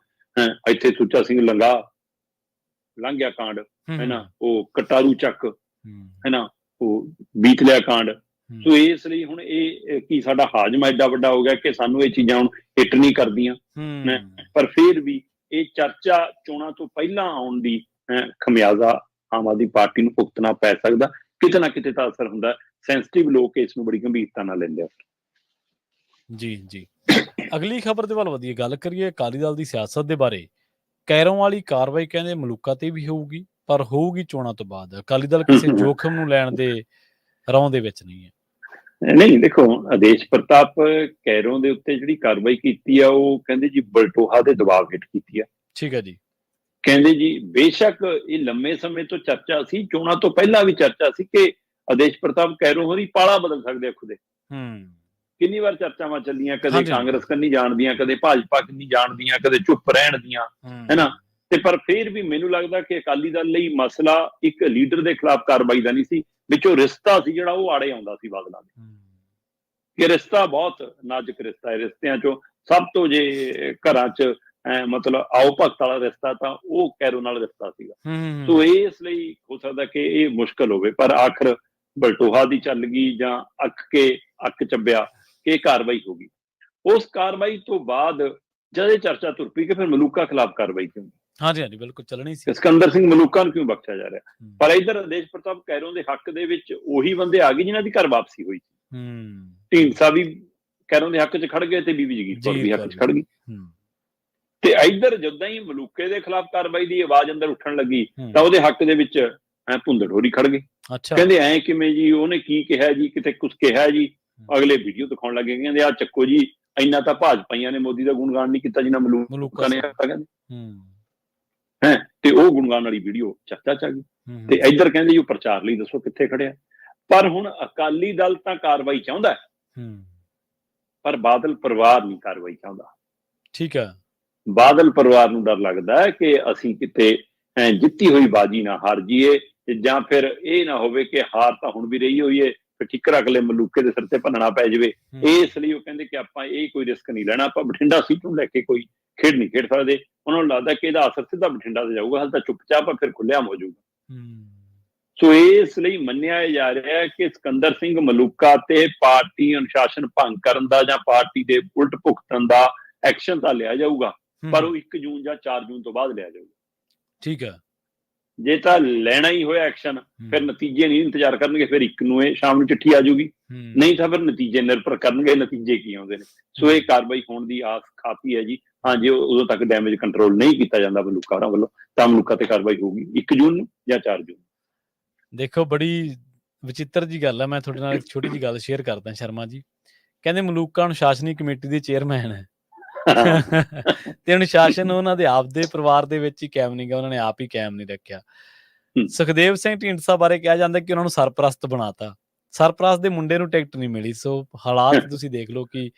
ਇੱਥੇ ਸੁੱਚਾ ਸਿੰਘ ਲੰਘ ਗਿਆ ਕਾਂਡ, ਹੈ ਨਾ, ਉਹ ਕਟਾਰੂ ਚੱਕ, ਹੈ ਨਾ, ਉਹ ਬੀਤ ਲਿਆ ਕਾਂਡ। ਸੋ ਇਸ ਲਈ ਹੁਣ ਇਹ ਕੀ ਸਾਡਾ ਹਾਜ਼ਮਾ ਐਡਾ ਵੱਡਾ ਹੋ ਗਿਆ ਕਿ ਸਾਨੂੰ ਇਹ ਚੀਜ਼ਾਂ ਹੁਣ ਹਿੱਟ ਨਹੀਂ ਕਰਦੀਆਂ। ਪਰ ਫਿਰ ਵੀ ਇਹ ਚਰਚਾ ਚੋਣਾਂ ਤੋਂ ਪਹਿਲਾਂ ਆਉਣ ਦੀ ਖਮਿਆਜ਼ਾ ਆਮ ਆਦਮੀ ਪਾਰਟੀ ਨੂੰ ਭੁਗਤਣਾ ਪੈ ਸਕਦਾ। ਕਿਤੇ ਨਾ ਕਿਤੇ ਤਾਂ ਅਸਰ ਹੁੰਦਾ। ਸੈਂਸਿਟਿਵ ਲੋਕ ਇਸ ਨੂੰ ਬੜੀ ਗੰਭੀਰਤਾ ਨਾਲ ਲੈਂਦੇ ਆ। ਜੀ ਜੀ, ਅਗਲੀ ਖਬਰ ਦੇ ਵੱਲ ਵਧੀਏ, ਗੱਲ ਕਰੀਏ ਅਕਾਲੀ ਦਲ ਦੀ ਸਿਆਸਤ ਦੇ ਬਾਰੇ। ਕੈਰੋਂ ਵਾਲੀ ਕਾਰਵਾਈ ਕਹਿੰਦੇ ਮਲੂਕਾ ਤੇ ਵੀ ਹੋਊਗੀ, ਪਰ ਹੋਊਗੀ ਚੋਣਾਂ ਤੋਂ ਬਾਅਦ। ਅਕਾਲੀ ਦਲ ਕਿਸੇ ਜੋਖਮ ਨੂੰ ਲੈਣ ਦੇ ਰੌਂ ਦੇ ਵਿੱਚ ਨਹੀਂ ਹੈ। ਨਹੀਂ, ਦੇਖੋ, ਆਦੇਸ਼ ਪ੍ਰਤਾਪ ਕੈਰੋਂ ਦੇ ਉੱਤੇ ਜਿਹੜੀ ਕਾਰਵਾਈ ਕੀਤੀ ਆ ਉਹ ਕਹਿੰਦੇ ਜੀ ਬਲਟੋਹਾ ਦੇ ਦਬਾਅ ਹੇਠ ਕੀਤੀ ਆ। ਠੀਕ ਹੈ ਜੀ। ਕਹਿੰਦੇ ਜੀ ਬੇਸ਼ੱਕ ਇਹ ਲੰਮੇ ਸਮੇਂ ਤੋਂ ਚਰਚਾ ਸੀ, ਚੋਣਾਂ ਤੋਂ ਪਹਿਲਾਂ ਵੀ ਚਰਚਾ ਸੀ ਕਿ ਆਦੇਸ਼ ਪ੍ਰਤਾਪ ਕੈਰੋਂ ਹੋਰੀ ਪਾਲਾ ਬਦਲ ਸਕਦੇ ਆ ਖੁਦੇ। ਕਿੰਨੀ ਵਾਰ ਚਰਚਾਵਾਂ ਚੱਲੀਆਂ, ਕਦੇ ਕਾਂਗਰਸ ਕੰਨੀ ਜਾਣਦੀਆਂ, ਕਦੇ ਭਾਜਪਾ ਕੰਨੀ ਜਾਣਦੀਆਂ, ਕਦੇ ਚੁੱਪ ਰਹਿਣ ਦੀਆਂ, ਹੈ ਨਾ। ਤੇ ਪਰ ਫਿਰ ਵੀ ਮੈਨੂੰ ਲੱਗਦਾ ਕਿ ਅਕਾਲੀ ਦਲ ਲਈ ਮਸਲਾ ਇੱਕ ਲੀਡਰ ਦੇ ਖਿਲਾਫ ਕਾਰਵਾਈ ਦਾ ਨਹੀਂ ਸੀ, ਵਿੱਚੋਂ ਰਿਸ਼ਤਾ ਸੀ ਜਿਹੜਾ ਉਹ ਆੜੇ ਆਉਂਦਾ ਸੀ ਬਾਦਲਾਂ ਦੇ। ਕਿ ਰਿਸ਼ਤਾ ਬਹੁਤ ਨਾਜ਼ੁਕ ਰਿਸ਼ਤਾ ਹੈ। ਰਿਸ਼ਤਿਆਂ ਚੋਂ ਸਭ ਤੋਂ ਜੇ ਘਰਾਂ 'ਚ ਮਤਲਬ ਆਓ ਭਗਤ ਵਾਲਾ ਰਿਸ਼ਤਾ ਤਾਂ ਉਹ ਕੈਰੋਂ ਨਾਲ ਰਿਸ਼ਤਾ ਸੀਗਾ। ਸੋ ਇਸ ਲਈ ਹੋ ਸਕਦਾ ਕਿ ਇਹ ਮੁਸ਼ਕਲ ਹੋਵੇ, ਪਰ ਆਖਰ ਬਲਟੋਹਾ ਦੀ ਚੱਲ ਗਈ ਜਾਂ ਅੱਕ ਚੱਬਿਆ ਕਿ ਇਹ ਕਾਰਵਾਈ ਹੋ ਗਈ। ਉਸ ਕਾਰਵਾਈ ਤੋਂ ਬਾਅਦ ਜਦ ਇਹ ਚਰਚਾ ਤੁਰ ਪਈ ਕਿ ਫਿਰ ਮਲੂਕਾ ਖਿਲਾਫ ਕਾਰਵਾਈ ਕਿਉਂ? ਹਾਂਜੀ, ਬਿਲਕੁਲ ਚੱਲਣੀ ਸੀ। ਸਿਕੰਦਰ ਸਿੰਘ ਮਲੂਕਾ ਨੂੰ ਕਿਉਂ ਬਖਸ਼ਿਆ ਜਾ ਰਿਹਾ? ਪਰ ਇੱਧਰ ਆਦੇਸ਼ ਪ੍ਰਤਾਪ ਕੈਰੋਂ ਦੇ ਹੱਕ ਦੇ ਵਿੱਚ ਉਹੀ ਬੰਦੇ ਆ ਗਏ ਜਿਨ੍ਹਾਂ ਦੀ ਘਰ ਵਾਪਸੀ ਹੋਈ। ਢੀਂਡਸਾ ਵੀ ਕੈਰੋਂ ਦੇ ਹੱਕ 'ਚ ਖੜ ਗਏ ਤੇ ਬੀਬੀ ਜਗੀਰ ਕੌਰ ਵੀ ਹੱਕ 'ਚ ਖੜ ਗਈ। ਤੇ ਇੱਧਰ ਜਦੋਂ ਹੀ ਮਲੂਕੇ ਦੇ ਖਿਲਾਫ ਕਾਰਵਾਈ ਦੀ ਆਵਾਜ਼ ਅੰਦਰ ਉੱਠਣ ਲੱਗੀ ਤਾਂ ਉਹਦੇ ਹੱਕ ਦੇ ਵਿੱਚ ਭੁੰਦੜ ਹੋਰੀ ਖੜ ਗਏ। ਕਹਿੰਦੇ ਐ ਕਿਵੇਂ ਜੀ, ਉਹਨੇ ਕੀ ਕਿਹਾ ਜੀ, ਕਿਤੇ ਕੁਛ ਕਿਹਾ ਜੀ। ਅਗਲੇ ਵੀਡੀਓ ਦਿਖਾਉਣ ਲੱਗੇ, ਕਹਿੰਦੇ ਆਹ ਚੱਕੋ ਜੀ, ਇੰਨਾ ਤਾਂ ਭਾਜਪਾਈਆਂ ਨੇ ਮੋਦੀ ਦਾ ਗੁਣਗਾਨ ਨਹੀਂ ਕੀਤਾ ਜਿੰਨਾ ਮਲੂਕਾ ਨੇ ਕਹਿੰਦੇ। ਤੇ ਉਹ ਗੁਣਗਾਨ ਵਾਲੀ ਵੀਡੀਓ ਚਰਚਾ 'ਚ ਆ ਗਈ। ਤੇ ਇੱਧਰ ਕਹਿੰਦੇ ਜੀ ਉਹ ਪ੍ਰਚਾਰ ਲਈ ਦੱਸੋ ਕਿੱਥੇ ਖੜਿਆ। ਪਰ ਹੁਣ ਅਕਾਲੀ ਦਲ ਤਾਂ ਕਾਰਵਾਈ ਚਾਹੁੰਦਾ, ਪਰ ਬਾਦਲ ਪਰਿਵਾਰ ਨਹੀਂ ਕਾਰਵਾਈ ਚਾਹੁੰਦਾ। ਠੀਕ ਹੈ। ਬਾਦਲ ਪਰਿਵਾਰ ਨੂੰ ਡਰ ਲੱਗਦਾ ਹੈ ਕਿ ਅਸੀਂ ਕਿਤੇ ਜਿੱਤੀ ਹੋਈ ਬਾਜੀ ਨਾ ਹਾਰ ਜਾਈਏ, ਜਾਂ ਫਿਰ ਇਹ ਨਾ ਹੋਵੇ ਕਿ ਹਾਰ ਤਾਂ ਹੁਣ ਵੀ ਰਹੀ ਹੋਈ ਹੈ, ਫਿਰ ਠੀਕਰ ਅਗਲੇ ਮਲੂਕੇ ਦੇ ਸਿਰ ਤੇ ਭੰਨਣਾ ਪੈ ਜਾਵੇ। ਇਸ ਲਈ ਉਹ ਕਹਿੰਦੇ ਕਿ ਆਪਾਂ ਇਹ ਕੋਈ ਰਿਸਕ ਨਹੀਂ ਲੈਣਾ, ਆਪਾਂ ਬਠਿੰਡਾ ਸੀਟ ਨੂੰ ਲੈ ਕੇ ਕੋਈ ਖੇਡ ਨਹੀਂ ਖੇਡ ਸਕਦੇ। ਉਹਨਾਂ ਨੂੰ ਲੱਗਦਾ ਕਿ ਇਹਦਾ ਅਸਰ ਸਿੱਧਾ ਬਠਿੰਡਾ ਤੇ ਜਾਊਗਾ, ਹਾਲੇ ਤਾਂ ਚੁੱਪਚਾਪ ਫਿਰ ਖੁੱਲ੍ਹੇਆਮ ਹੋ ਜਾਊਗਾ। ਸੋ ਇਸ ਲਈ ਮੰਨਿਆ ਜਾ ਰਿਹਾ ਹੈ ਕਿ ਸਿਕੰਦਰ ਸਿੰਘ ਮਲੂਕਾ ਤੇ ਪਾਰਟੀ ਅਨੁਸ਼ਾਸਨ ਭੰਗ ਕਰਨ ਦਾ ਜਾਂ ਪਾਰਟੀ ਦੇ ਉਲਟ ਭੁਗਤਣ ਦਾ ਐਕਸ਼ਨ ਤਾਂ ਲਿਆ ਜਾਊਗਾ, ਪਰ ਉਹ 1 ਜੂਨ ਜਾਂ 4 ਜੂਨ ਤੋਂ ਬਾਅਦ ਲਿਆ ਜਾਊਗਾ। ਠੀਕ ਹੈ। ਜੇ ਤਾਂ ਲੈਣਾ ਹੀ ਹੋਇਆ ਐਕਸ਼ਨ, ਫਿਰ ਨਤੀਜੇ ਨਹੀਂ ਇੰਤਜ਼ਾਰ ਕਰਨਗੇ, ਫਿਰ 1 ਨੂੰ ਇਹ ਸ਼ਾਮ ਨੂੰ ਚਿੱਠੀ ਆ ਜਾਊਗੀ, ਨਹੀਂ ਤਾਂ ਫਿਰ ਨਤੀਜੇ ਨਿਰਭਰ ਕਰਨਗੇ ਨਤੀਜੇ ਕੀ ਆਉਂਦੇ ਨੇ। ਸੋ ਇਹ ਕਾਰਵਾਈ ਹੋਣ ਦੀ ਆਸ ਖਾਪੀ ਹੈ ਜੀ। ਹਾਂ, ਜੇ ਉਦੋਂ ਤੱਕ ਡੈਮੇਜ ਕੰਟਰੋਲ ਨਹੀਂ ਕੀਤਾ ਜਾਂਦਾ ਮਲੂਕਾ ਹੋਰਾਂ ਵੱਲੋਂ ਤਾਂ ਮਲੂਕਾ ਤੇ ਕਾਰਵਾਈ ਹੋਊਗੀ 1 ਜੂਨ ਨੂੰ ਜਾਂ 4 ਜੂਨ। ਦੇਖੋ, ਬੜੀ ਵਿਚਿੱਤਰ ਜੀ ਗੱਲ ਹੈ। ਮੈਂ ਤੁਹਾਡੇ ਨਾਲ ਇੱਕ ਛੋਟੀ ਜੀ ਗੱਲ ਸ਼ੇਅਰ ਕਰਦਾ ਸ਼ਰਮਾ ਜੀ। ਕਹਿੰਦੇ ਮਲੂਕਾ ਅਨੁਸ਼ਾਸਨੀ ਕਮੇਟੀ ਦੇ ਚੇਅਰਮੈਨ ਹੈ ਤੇ ਅਨੁਸ਼ਾਸਨ ਉਹਨਾਂ ਦੇ ਆਪ ਦੇ ਪਰਿਵਾਰ ਦੇ ਵਿੱਚ ਹੀ ਕਾਇਮ ਨਹੀਂ ਗਿਆ, ਉਹਨਾਂ ਨੇ ਆਪ ਹੀ ਕਾਇਮ ਨਹੀਂ ਰੱਖਿਆ। ਸੁਖਦੇਵ ਸਿੰਘ ਢੀਂਡਸਾ ਬਾਰੇ ਕਿਹਾ ਜਾਂਦਾ ਕਿ ਉਹਨਾਂ ਨੂੰ ਸਰਪ੍ਰਸਤ ਬਣਾਤਾ। ਸਰਪ੍ਰਸਤ ਦੇ ਮੁੰਡੇ ਨੂੰ ਟਿਕਟ ਨਹੀਂ ਮਿਲੀ। ਸੋ ਹਾਲਾਤ ਤੁਸੀਂ ਦੇਖ ਲਓ ਕਿ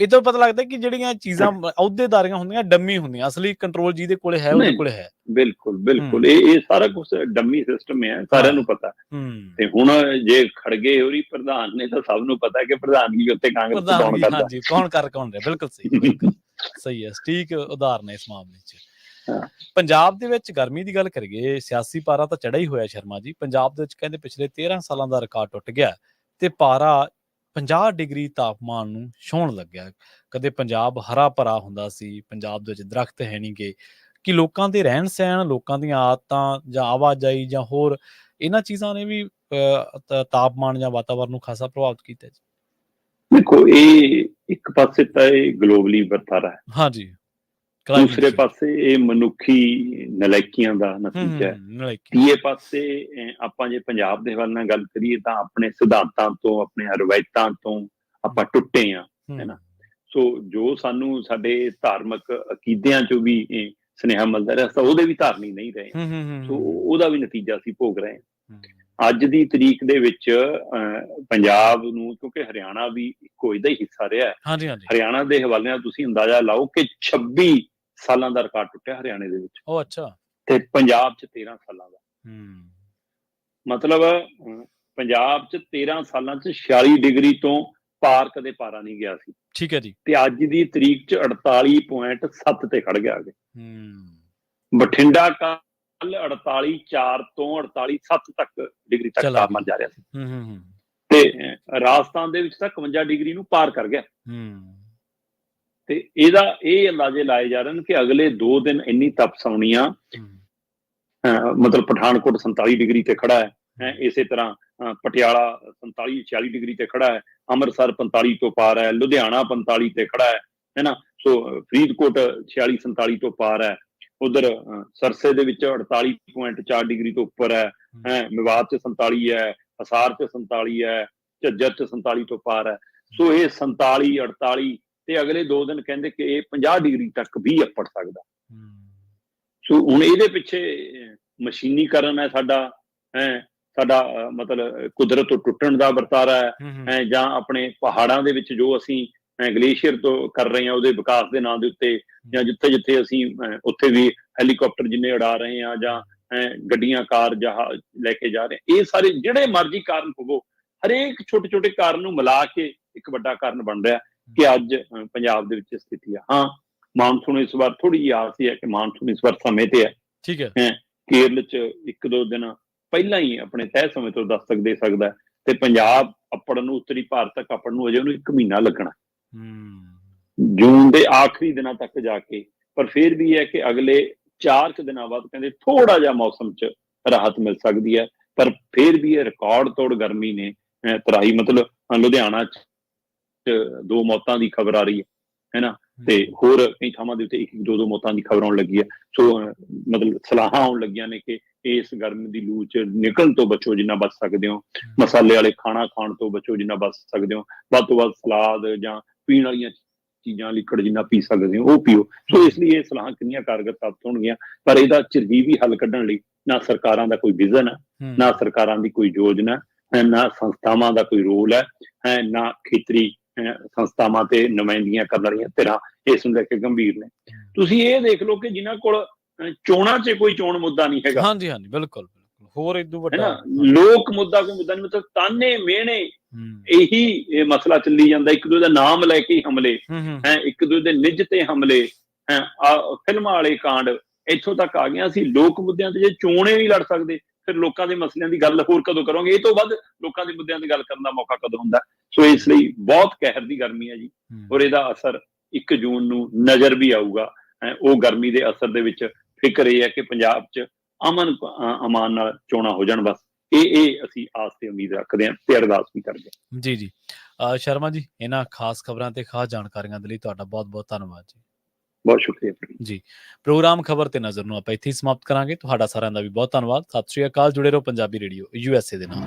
ਇਹ ਤੋਂ ਪਤਾ ਲੱਗਦਾ ਕਿ ਜਿਹੜੀਆਂ ਚੀਜ਼ਾਂ ਅਹੁਦੇਦਾਰੀਆਂ ਹੁੰਦੀਆਂ ਡੰਮੀ ਹੁੰਦੀਆਂ, ਅਸਲੀ ਕੰਟਰੋਲ ਜਿਹਦੇ ਕੋਲੇ ਹੈ ਉਹਦੇ ਕੋਲੇ ਹੈ। ਬਿਲਕੁਲ ਇਹ ਸਾਰਾ ਕੁਝ ਡੰਮੀ ਸਿਸਟਮ ਹੈ, ਸਾਰਿਆਂ ਨੂੰ ਪਤਾ। ਤੇ ਹੁਣ ਜੇ ਖੜਗੇ ਹੋਰੀ ਪ੍ਰਧਾਨ ਨੇ ਤਾਂ ਸਭ ਨੂੰ ਪਤਾ ਕਿ ਪ੍ਰਧਾਨਗੀ ਉੱਤੇ ਕਾਂਗਰਸ ਕੌਣ ਕਰਦਾ। ਹਾਂਜੀ, ਕੌਣ ਰਿਹਾ। ਬਿਲਕੁਲ ਸਹੀ ਹੈ। ਸਟੀਕ ਉਦਾਹਰਨ ਹੈ ਇਸ ਮਾਮਲੇ 'ਚ। ਪੰਜਾਬ ਦੇ ਵਿੱਚ ਗਰਮੀ ਦੀ ਗੱਲ ਕਰੀਏ, ਸਿਆਸੀ ਪਾਰਾ ਤਾਂ ਚੜ੍ਹਿਆ ਹੀ ਹੋਇਆ ਸ਼ਰਮਾ ਜੀ। ਪੰਜਾਬ ਦੇ ਵਿੱਚ ਕਹਿੰਦੇ ਪਿਛਲੇ 13 ਸਾਲਾਂ ਦਾ ਰਿਕਾਰਡ ਟੁੱਟ ਗਿਆ ਤੇ ਪਾਰਾ 50 ਡਿਗਰੀ ਤਾਪਮਾਨ ਨੂੰ ਛੂਹਣ ਲੱਗਿਆ। ਕਦੇ ਪੰਜਾਬ ਹਰਾ ਭਰਾ ਹੁੰਦਾ ਸੀ, ਪੰਜਾਬ ਦੇ ਵਿੱਚ ਦਰਖਤ ਹੈ ਨਹੀਂ ਗੇ, ਕਿ ਲੋਕਾਂ ਦੇ ਰਹਿਣ ਸਹਿਣ, ਲੋਕਾਂ ਦੀਆਂ ਆਦਤਾਂ ਜਾਂ ਆਵਾਜਾਈ ਜਾਂ ਹੋਰ ਇਹਨਾਂ ਚੀਜ਼ਾਂ ਨੇ ਵੀ ਤਾਪਮਾਨ ਜਾਂ ਵਾਤਾਵਰਨ ਨੂੰ ਖਾਸਾ ਪ੍ਰਭਾਵਿਤ ਕੀਤਾ ਜੀ। ਦੇਖੋ, ਇਹ ਇੱਕ ਪਾਸੇ ਤਾਂ ਇਹ ਗਲੋਬਲੀ ਵਰਤਾਰਾ ਹੈ। ਹਾਂਜੀ। ਦੂਸਰੇ ਪਾਸੇ ਇਹ ਮਨੁੱਖੀ ਨਲਾਇਕੀਆਂ ਦਾ ਨਤੀਜਾ ਹੈ। ਤੀਏ ਪਾਸੇ ਆਪਾਂ ਜੇ ਪੰਜਾਬ ਦੇ ਵੱਲ ਨਾਲ ਗੱਲ ਕਰੀਏ ਤਾਂ ਆਪਣੇ ਸਿਧਾਂਤਾਂ ਤੋਂ, ਆਪਣੀਆਂ ਰਵਾਇਤਾਂ ਤੋਂ ਆਪਾਂ ਟੁੱਟੇ ਹਾਂ, ਹੈ ਨਾ। ਸੋ ਜੋ ਸਾਨੂੰ ਸਾਡੇ ਧਾਰਮਿਕ ਅਕੀਦਿਆਂ ਚੋਂ ਵੀ ਸੁਨੇਹਾ ਮਿਲਦਾ ਰਿਹਾ ਤਾਂ ਉਹਦੇ ਵੀ ਧਾਰਨੀ ਨਹੀਂ ਰਹੇ। ਸੋ ਉਹਦਾ ਵੀ ਨਤੀਜਾ ਅਸੀਂ ਭੋਗ ਰਹੇ ਹਾਂ। ਅੱਜ ਦੀ ਤਰੀਕ ਦੇ ਵਿੱਚ ਪੰਜਾਬ ਨੂੰ, ਕਿਉਂਕਿ ਹਰਿਆਣਾ ਵੀ ਇੱਕੋ ਇਹਦਾ ਹੀ ਹਿੱਸਾ ਰਿਹਾ, ਹਰਿਆਣਾ ਦੇ ਹਵਾਲੇ ਨਾਲ ਤੁਸੀਂ ਅੰਦਾਜ਼ਾ ਲਾਓ ਕਿ 26 ਸਾਲਾਂ ਦਾ ਰਿਕਾਰਡ ਟੁੱਟਿਆ ਹਰਿਆਣੇ ਦੇ ਵਿੱਚ। ਤੇ ਪੰਜਾਬ 'ਚ 13 ਸਾਲਾਂ ਦਾ। ਮਤਲਬ ਪੰਜਾਬ 'ਚ 13 ਸਾਲਾਂ 'ਚ 46 ਡਿਗਰੀ ਤੋਂ ਪਾਰ ਕਦੇ ਪਾਰਾ ਨਹੀਂ ਗਿਆ ਸੀ, ਠੀਕ ਹੈ ਜੀ। ਤੇ ਅੱਜ ਦੀ ਤਰੀਕ 'ਚ 48.7 ਤੇ ਖੜ ਗਿਆ ਅੱਗੇ। ਹੂੰ ਬਠਿੰਡਾ ਕੱਲ 48.4 ਤੋਂ 48.7 ਤੱਕ ਡਿਗਰੀ ਤੱਕ ਚਲਾ ਤਾਪਮਾਨ ਜਾ ਰਿਹਾ ਸੀ, ਹੂੰ ਹੂੰ ਹੂੰ ਤੇ ਰਾਜਸਥਾਨ ਦੇ ਵਿੱਚ ਤਾਂ 51 ਡਿਗਰੀ ਨੂੰ ਪਾਰ ਕਰ ਗਿਆ। ਹੂੰ ਤੇ ਇਹ ਅੰਦਾਜ਼ੇ ਲਾਏ ਜਾ ਰਹੇ ਨੇ ਕਿ ਅਗਲੇ 2 ਦਿਨ ਇੰਨੀ ਤਪਸ਼ ਆਉਣੀ ਆ। ਮਤਲਬ ਪਠਾਨਕੋਟ 47 ਡਿਗਰੀ ਤੇ ਖੜਾ ਹੈ, ਇਸੇ ਤਰ੍ਹਾਂ ਪਟਿਆਲਾ 47-46 ਡਿਗਰੀ ਤੇ ਖੜਾ ਹੈ, ਅੰਮ੍ਰਿਤਸਰ 45 ਤੋਂ ਪਾਰ ਹੈ, ਲੁਧਿਆਣਾ 45 ਤੇ ਖੜਾ ਹੈ ਨਾ, ਸੋ ਫਰੀਦਕੋਟ 46-47 ਤੋਂ ਪਾਰ ਹੈ, ਉਧਰ ਸਰਸੇ ਦੇ ਵਿੱਚ 48.4 ਡਿਗਰੀ ਤੋਂ ਉੱਪਰ ਹੈ, ਮੇਵਾਤ 'ਚ 47 ਹੈ, ਹਿਸਾਰ 'ਚ 47 ਹੈ, ਝੱਜਰ 'ਚ 47 ਤੋਂ ਪਾਰ ਹੈ। ਸੋ ਇਹ 47, 48 ਤੇ ਅਗਲੇ 2 ਦਿਨ ਕਹਿੰਦੇ ਕਿ ਇਹ 50 ਡਿਗਰੀ ਤੱਕ ਵੀ ਅੱਪੜ ਸਕਦਾ। ਸੋ ਹੁਣ ਇਹਦੇ ਪਿੱਛੇ ਮਸ਼ੀਨੀਕਰਨ ਹੈ ਸਾਡਾ ਮਤਲਬ ਕੁਦਰਤ ਤੋਂ ਟੁੱਟਣ ਦਾ ਵਰਤਾਰਾ ਹੈ, ਜਾਂ ਆਪਣੇ ਪਹਾੜਾਂ ਦੇ ਵਿੱਚ ਜੋ ਅਸੀਂ ਗਲੇਸ਼ੀਅਰ ਤੋਂ ਕਰ ਰਹੇ ਹਾਂ ਉਹਦੇ ਵਿਕਾਸ ਦੇ ਨਾਂ ਦੇ ਉੱਤੇ, ਜਾਂ ਜਿੱਥੇ ਅਸੀਂ ਉੱਥੇ ਵੀ ਹੈਲੀਕਾਪਟਰ ਜਿੰਨੇ ਉਡਾ ਰਹੇ ਹਾਂ, ਜਾਂ ਗੱਡੀਆਂ ਕਾਰ ਜਹਾਜ਼ ਲੈ ਕੇ ਜਾ ਰਹੇ, ਇਹ ਸਾਰੇ ਜਿਹੜੇ ਮਰਜ਼ੀ ਕਾਰਨ ਹੋਵੋ, ਹਰੇਕ ਛੋਟੇ ਕਾਰਨ ਨੂੰ ਮਿਲਾ ਕੇ ਇੱਕ ਵੱਡਾ ਕਾਰਨ ਬਣ ਰਿਹਾ ਕਿ ਅੱਜ ਪੰਜਾਬ ਦੇ ਵਿੱਚ ਸਥਿਤੀ ਆ। ਹਾਂ, ਮਾਨਸੂਨ ਇਸ ਵਾਰ ਥੋੜੀ ਜਿਹੀ ਆਸ ਹੈ ਕਿ ਮਾਨਸੂਨ ਇਸ ਵਾਰ ਸਮੇਂ ਤੇ ਹੈ, ਠੀਕ ਹੈ। ਕੇਰਲ 'ਚ 1-2 ਦਿਨ ਪਹਿਲਾਂ ਹੀ ਆਪਣੇ ਤੈਅ ਸਮੇਂ ਤੋਂ ਦਸਤਕ ਦੇ ਸਕਦਾ, ਤੇ ਪੰਜਾਬ ਅੱਪੜਨ ਨੂੰ, ਉੱਤਰੀ ਭਾਰਤ ਤੱਕ ਅੱਪੜਨ ਨੂੰ ਅਜੇ ਉਹਨੂੰ 1 ਮਹੀਨਾ ਲੱਗਣਾ, ਜੂਨ ਦੇ ਆਖਰੀ ਦਿਨਾਂ ਤੱਕ ਜਾ ਕੇ। ਪਰ ਫਿਰ ਵੀ ਹੈ ਕਿ ਅਗਲੇ 4 ਦਿਨਾਂ ਬਾਅਦ ਕਹਿੰਦੇ ਥੋੜਾ ਜਿਹਾ ਮੌਸਮ 'ਚ ਰਾਹਤ ਮਿਲ ਸਕਦੀ ਹੈ, ਪਰ ਫਿਰ ਵੀ ਇਹ ਰਿਕਾਰਡ ਤੋੜ ਗਰਮੀ ਨੇ ਤਰਾਈ। ਮਤਲਬ ਲੁਧਿਆਣਾ 'ਚ 2 ਮੌਤਾਂ ਦੀ ਖਬਰ ਆ ਰਹੀ ਹੈ ਨਾ, ਤੇ ਹੋਰ ਕਈ ਥਾਵਾਂ ਦੇ ਉੱਤੇ 1-2 ਮੌਤਾਂ ਦੀ ਖਬਰ ਆਉਣ ਲੱਗੀ ਹੈ। ਸੋ ਮਤਲਬ ਸਲਾਹਾਂ ਆਉਣ ਲੱਗੀਆਂ ਨੇ ਕਿ ਇਸ ਗਰਮੀ ਦੀ ਲੂ 'ਚ ਨਿਕਲਣ ਤੋਂ ਬਚੋ ਜਿੰਨਾ ਬਚ ਸਕਦੇ ਹੋ, ਮਸਾਲੇ ਵਾਲੇ ਖਾਣਾ ਖਾਣ ਤੋਂ ਬਚੋ ਜਿੰਨਾ ਬਚ ਸਕਦੇ ਹੋ, ਵੱਧ ਤੋਂ ਵੱਧ ਸਲਾਦ ਜਾਂ ਪੀਣ ਵਾਲੀਆਂ ਚੀਜ਼ਾਂ ਲਿਕੜ ਜਿੰਨਾ ਪੀ ਸਕਦੇ ਹੋ ਉਹ ਪੀਓ। ਸੋ ਇਸ ਲਈ ਇਹ ਸਲਾਹਾਂ ਕਿੰਨੀਆਂ ਕਾਰਗਰ ਸਾਬਤ ਹੋਣਗੀਆਂ, ਪਰ ਇਹਦਾ ਚਿਰਜੀਵੀ ਹੱਲ ਕੱਢਣ ਲਈ ਨਾ ਸਰਕਾਰਾਂ ਦਾ ਕੋਈ ਵਿਜ਼ਨ ਹੈ, ਨਾ ਸਰਕਾਰਾਂ ਦੀ ਕੋਈ ਯੋਜਨਾ ਹੈ, ਨਾ ਸੰਸਥਾਵਾਂ ਦਾ ਕੋਈ ਰੋਲ ਹੈ, ਨਾ ਖੇਤਰੀ ਸੰਸਥਾਵਾਂ ਤੇ ਨੁਮਾਇੰਦੀਆਂ ਕਰਨ ਵਾਲੀਆਂ ਧਿਰਾਂ ਇਸ ਨੂੰ ਲੈ ਕੇ ਗੰਭੀਰ ਨੇ। ਤੁਸੀਂ ਇਹ ਦੇਖ ਲਓ ਕਿ ਜਿਨ੍ਹਾਂ ਕੋਲ ਚੋਣਾਂ 'ਚ ਕੋਈ ਚੋਣ ਮੁੱਦਾ ਨਹੀਂ ਹੈਗਾ, ਹਾਂਜੀ ਬਿਲਕੁਲ, ਹੋਰ ਇਦੋਂ ਵੱਡਾ ਲੋਕ ਮੁੱਦਾ ਕੋਈ ਮੁੱਦਾ ਨਹੀਂ, ਮਤਲਬ ਤਾਨੇ ਮਿਹਣੇ ਇਹੀ ਮਸਲਾ ਚੱਲੀ ਜਾਂਦਾ, ਇੱਕ ਦੂਜੇ ਦਾ ਨਾਮ ਲੈ ਕੇ ਹਮਲੇ, ਇੱਕ ਦੂਜੇ ਦੇ ਨਿੱਜ ਤੇ ਹਮਲੇ, ਫਿਲਮਾਂ ਵਾਲੇ ਕਾਂਡ, ਇੱਥੋਂ ਤੱਕ ਆ ਗਿਆ। ਅਸੀਂ ਲੋਕ ਮੁੱਦਿਆਂ ਤੇ ਜੇ ਚੋਣੇ ਨਹੀਂ ਲੜ ਸਕਦੇ, ਫਿਰ ਲੋਕਾਂ ਦੇ ਮਸਲਿਆਂ ਦੀ ਗੱਲ ਹੋਰ ਕਦੋਂ ਕਰੋਗੇ? ਇਹ ਤੋਂ ਵੱਧ ਲੋਕਾਂ ਦੇ ਮੁੱਦਿਆਂ ਦੀ ਗੱਲ ਕਰਨ ਦਾ ਮੌਕਾ ਕਦੋਂ ਹੁੰਦਾ? ਸੋ ਇਸ ਲਈ ਬਹੁਤ ਕਹਿਰ ਦੀ ਗਰਮੀ ਹੈ ਜੀ, ਔਰ ਇਹਦਾ ਅਸਰ 1 ਜੂਨ ਨੂੰ ਨਜ਼ਰ ਵੀ ਆਊਗਾ। ਉਹ ਗਰਮੀ ਦੇ ਅਸਰ ਦੇ ਵਿੱਚ ਫਿਕਰ ਇਹ ਹੈ ਕਿ ਪੰਜਾਬ 'ਚ ਅਮਨ ਅਮਾਨ ਨਾਲ ਚੋਣਾਂ ਹੋ ਜਾਣ, ਬਸ ਇਹ ਅਸੀਂ ਆਸ ਤੇ ਉਮੀਦ ਰੱਖਦੇ ਹਾਂ ਤੇ ਅਰਦਾਸ ਵੀ ਕਰਦੇ ਹਾਂ। ਜੀ ਸ਼ਰਮਾ ਜੀ, ਇਹਨਾਂ ਖਾਸ ਖਬਰਾਂ ਤੇ ਖਾਸ ਜਾਣਕਾਰੀਆਂ ਦੇ ਲਈ ਤੁਹਾਡਾ ਬਹੁਤ ਧੰਨਵਾਦ ਜੀ। ਬਹੁਤ ਸ਼ੁਕਰੀਆ ਜੀ। ਪ੍ਰੋਗਰਾਮ ਖਬਰ ਤੇ ਨਜ਼ਰ ਨੂੰ ਆਪਾਂ ਇੱਥੇ ਹੀ ਸਮਾਪਤ ਕਰਾਂਗੇ। ਤੁਹਾਡਾ ਸਾਰਿਆਂ ਦਾ ਵੀ ਬਹੁਤ ਧੰਨਵਾਦ। ਸਤਿ ਸ਼੍ਰੀ ਅਕਾਲ। ਜੁੜੇ ਰਹੋ ਪੰਜਾਬੀ ਰੇਡੀਓ USA ਦੇ ਨਾਲ।